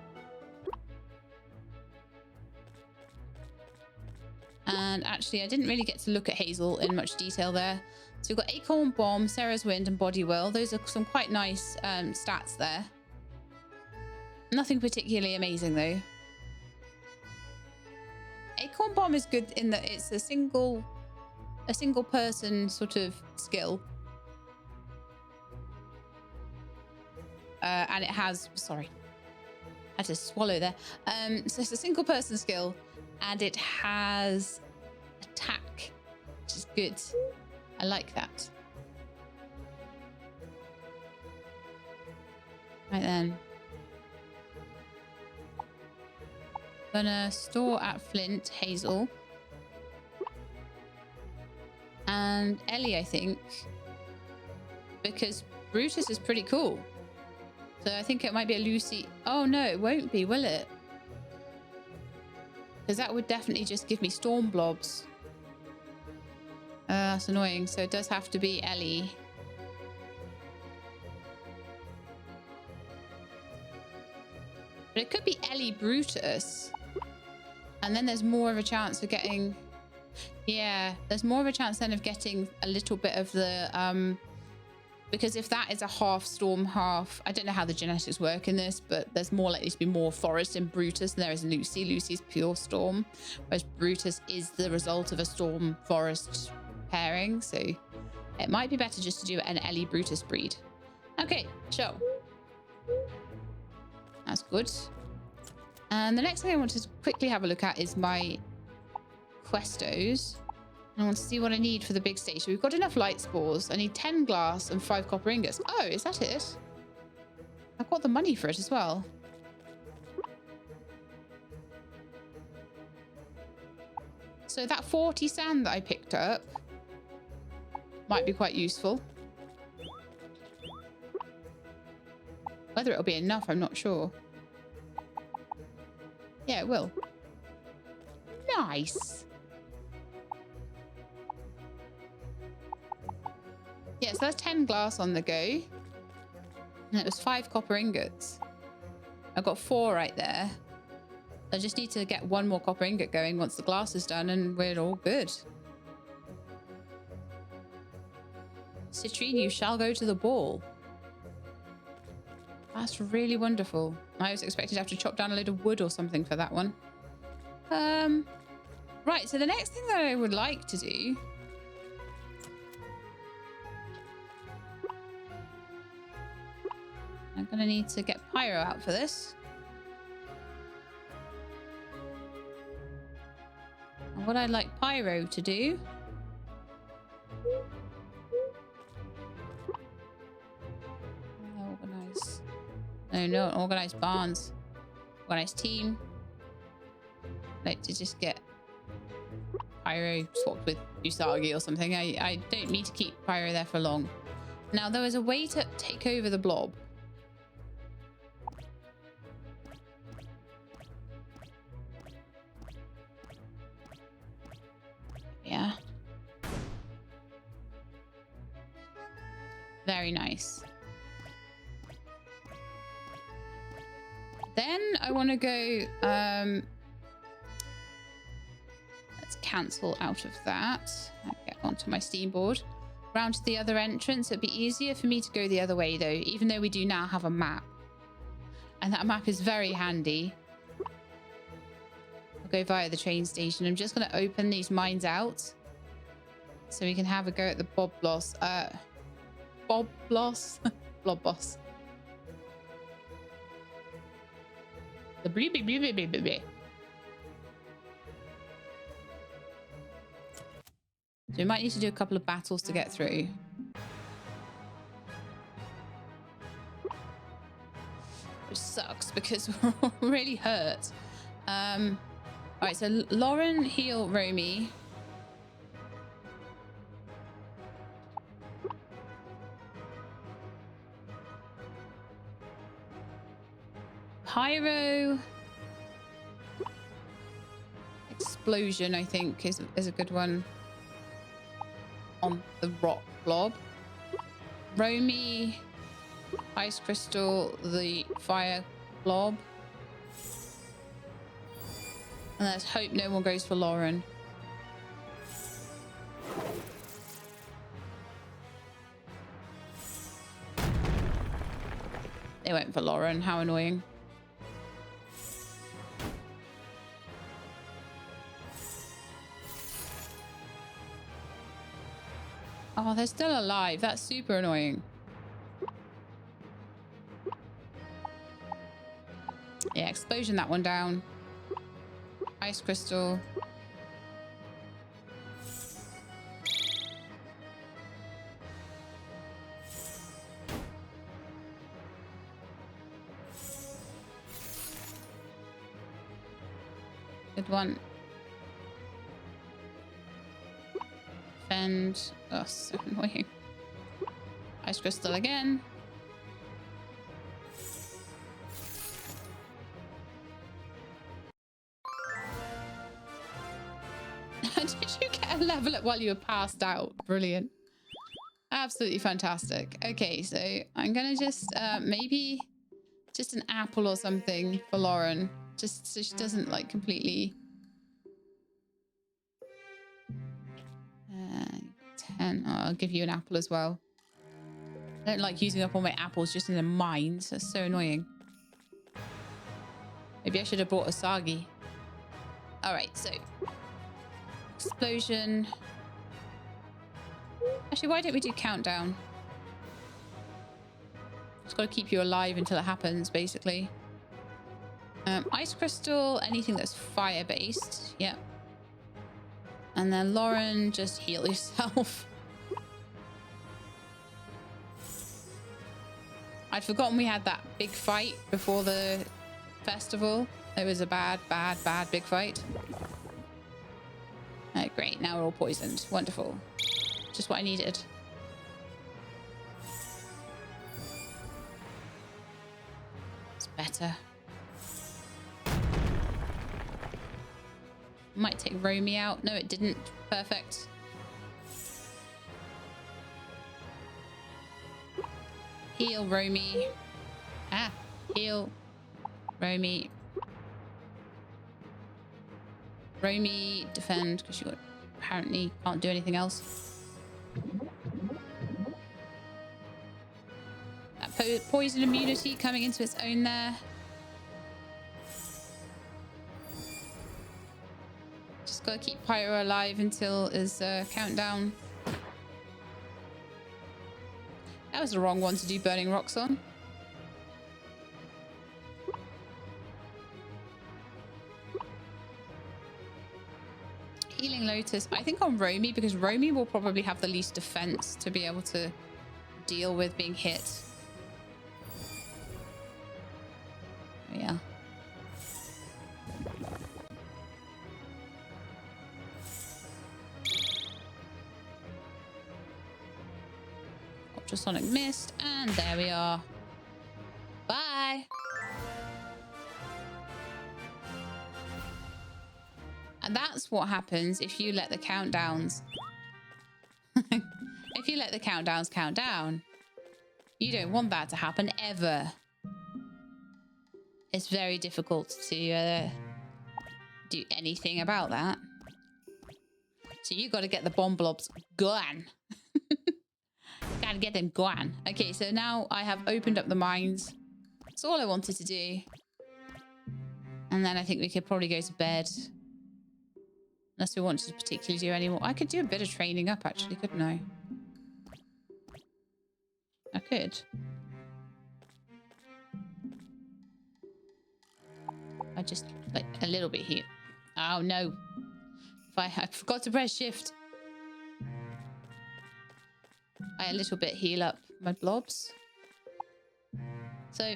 And actually, I didn't really get to look at Hazel in much detail there. So we've got Acorn Bomb, Sarah's Wind, and Body Will. Those are some quite nice stats there. Nothing particularly amazing, though. Acorn Bomb is good in that it's a single person sort of skill. And it has... Sorry. I had to swallow there. So it's a single person skill. And it has attack, which is good. I like that. Right then. Gonna store at Flint Hazel. And Ellie, I think. Because Brutus is pretty cool. So I think it might be a Lucy. Oh no, it won't be, will it? Because that would definitely just give me storm blobs. That's annoying. So it does have to be Ellie. But it could be Ellie Brutus. And then there's more of a chance of getting... Yeah, there's more of a chance then of getting a little bit of the... Because if that is a half storm, half... I don't know how the genetics work in this, but there's more likely to be more forest in Brutus than there is in Lucy. Lucy's pure storm, whereas Brutus is the result of a storm forest pairing. So it might be better just to do an Ellie Brutus breed. Okay, so that's good. And the next thing I want to quickly have a look at is my questos. I want to see what I need for the big stage. We've got enough light spores. I need 10 glass and 5 copper ingots. Oh, is that it? I've got the money for it as well. So that 40 sand that I picked up might be quite useful. Whether it'll be enough, I'm not sure. Yeah, it will. Nice. Yeah, so that's 10 glass on the go. And it was 5 copper ingots. I've got 4 right there. I just need to get 1 more copper ingot going once the glass is done and we're all good. Citrine, you shall go to the ball. That's really wonderful. I was expecting to have to chop down a load of wood or something for that one. Right, so the next thing that I would like to do... I'm going to need to get Pyro out for this. And what I'd like Pyro to do... Organize. No, organized barns. Organized team. Like to just get Pyro swapped with Usagi or something. I don't need to keep Pyro there for long. Now, there is a way to take over the blob. Yeah. Very nice. Then I want to go... let's cancel out of that. I'll get onto my Steam board. Round to the other entrance. It'd be easier for me to go the other way, though, even though we do now have a map. And that map is very handy. I'll go via the train station. I'm just going to open these mines out so we can have a go at the Blob Boss. Blob Boss. The blee blee blee blee blee blee. So we might need to do a couple of battles to get through. Which sucks because we're really hurt. Alright, so Lauren, heal Romy. Pyro. Explosion, I think, is a good one. On the rock blob. Romy. Ice crystal, the fire blob. And let's hope no one goes for Lauren. They went for Lauren. How annoying. Oh, they're still alive. That's super annoying. Yeah, explosion that one down. Ice crystal. Good one. Fend. Oh, so annoying. Ice crystal again. Did you get a level up while you were passed out? Brilliant. Absolutely fantastic. Okay, so I'm gonna just maybe just an apple or something for Lauren, just so she doesn't like completely 10. Oh, I'll give you an apple as well. I don't like using up all my apples just in the mines. That's so annoying. Maybe I should have brought Usagi. All right, so explosion. Actually, why don't we do countdown? Just got to keep you alive until it happens, basically. Ice crystal, anything that's fire based. Yep. And then Lauren, just heal yourself. I'd forgotten we had that big fight before the festival. It was a bad big fight. Alright, great. Now we're all poisoned. Wonderful. Just what I needed. It's better. Might take Romy out. No, it didn't. Perfect. Heal Romy. Ah, heal Romy. Romy, defend, because you apparently can't do anything else. That poison immunity coming into its own there. Just gotta keep Pyro alive until his countdown. That was the wrong one to do burning rocks on. Healing Lotus, I think on Romy, because Romy will probably have the least defense to be able to deal with being hit. Oh, yeah. Ultrasonic Mist, and there we are. Bye. And that's what happens if you let the countdowns. If you let the countdowns count down, you don't want that to happen ever. It's very difficult to do anything about that. So you got to get the bomb blobs gone. Gotta get them gone. Okay, so now I have opened up the mines. That's all I wanted to do. And then I think we could probably go to bed. Unless we wanted to particularly do any more. I could do a bit of training up, actually, couldn't I? I could. I just, like, a little bit here. Oh, no. I forgot to press shift. I a little bit heal up my blobs. So,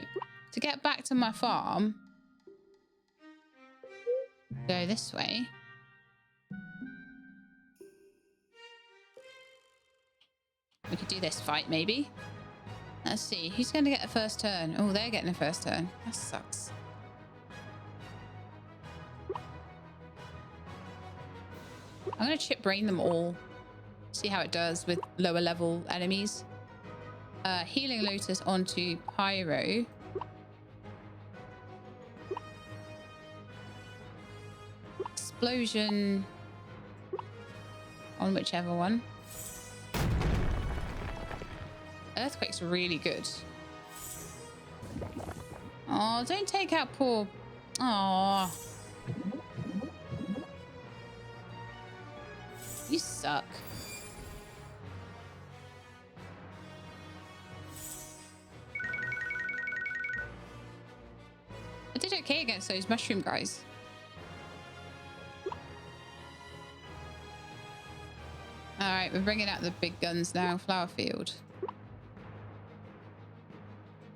to get back to my farm, go this way. We could do this fight, maybe. Let's see. Who's going to get a first turn? Oh, they're getting a first turn. That sucks. I'm going to chip brain them all. See how it does with lower level enemies. Healing Lotus onto Pyro. Explosion on whichever one. Earthquake's really good. Oh, don't take out poor... Aw. You suck. I did okay against those mushroom guys. Alright, we're bringing out the big guns now. Flower field.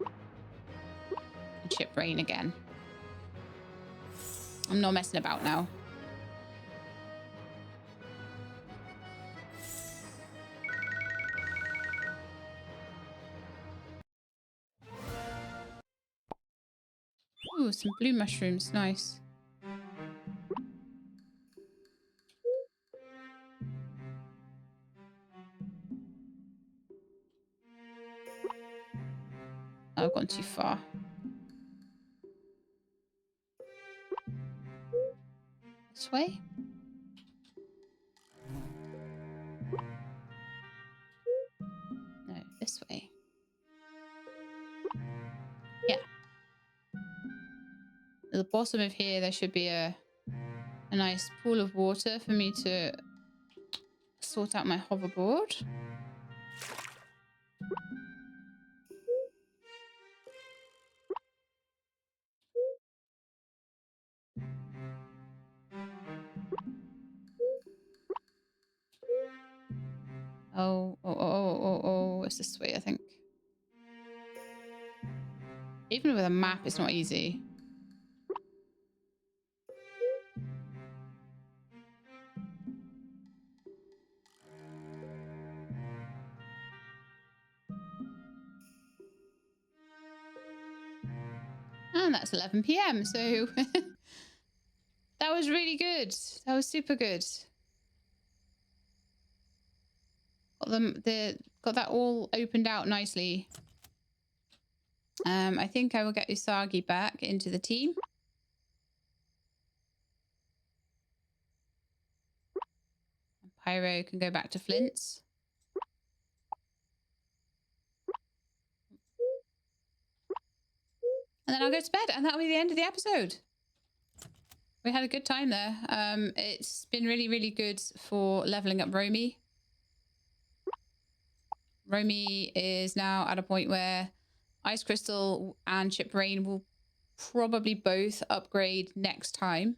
And chip brain again. I'm not messing about now. Ooh, some blue mushrooms. Nice. Oh, I've gone too far. This way? No, this way. Yeah. At the bottom of here, there should be a nice pool of water for me to sort out my hoverboard. Oh, it's this way, I think. Even with a map, it's not easy. And that's 11 PM, so that was really good. That was super good. Got that all opened out nicely. I think I will get Usagi back into the team. Pyro can go back to Flint's. And then I'll go to bed, and that'll be the end of the episode. We had a good time there. It's been really, really good for leveling up Romy. Romy is now at a point where Ice Crystal and Chip Rain will probably both upgrade next time,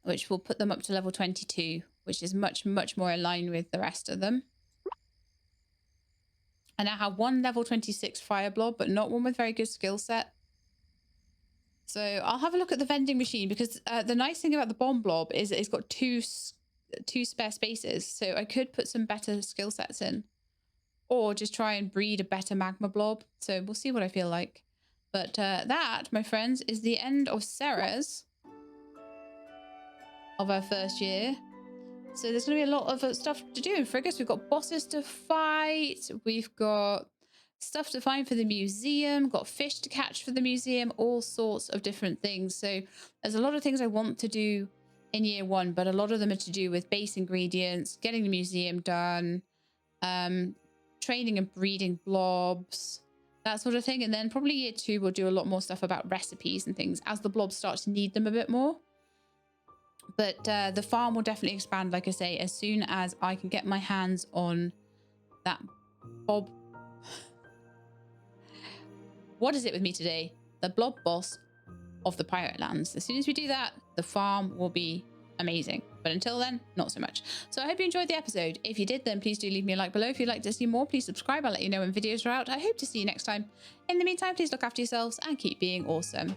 which will put them up to level 22, which is much, much more in line with the rest of them. I now have one level 26 fire blob, but not one with very good skill set. So I'll have a look at the vending machine, because the nice thing about the bomb blob is it's got two spare spaces. So I could put some better skill sets in, or just try and breed a better magma blob. So we'll see what I feel like. But that, my friends, is the end of Sarah's, of our first year. So there's going to be a lot of stuff to do in Frigus. We've got bosses to fight. We've got stuff to find for the museum. Got fish to catch for the museum. All sorts of different things. So there's a lot of things I want to do in year one, but a lot of them are to do with base ingredients, getting the museum done, training and breeding blobs, that sort of thing. And then probably year two, we'll do a lot more stuff about recipes and things as the blobs start to need them a bit more. But the farm will definitely expand, like I say, as soon as I can get my hands on that Bob. What is it with me today? The blob boss of the Pirate Lands. As soon as we do that, the farm will be amazing. But until then, not so much. So I hope you enjoyed the episode. If you did, then please do leave me a like below. If you'd like to see more, please subscribe. I'll let you know when videos are out. I hope to see you next time. In the meantime, please look after yourselves and keep being awesome.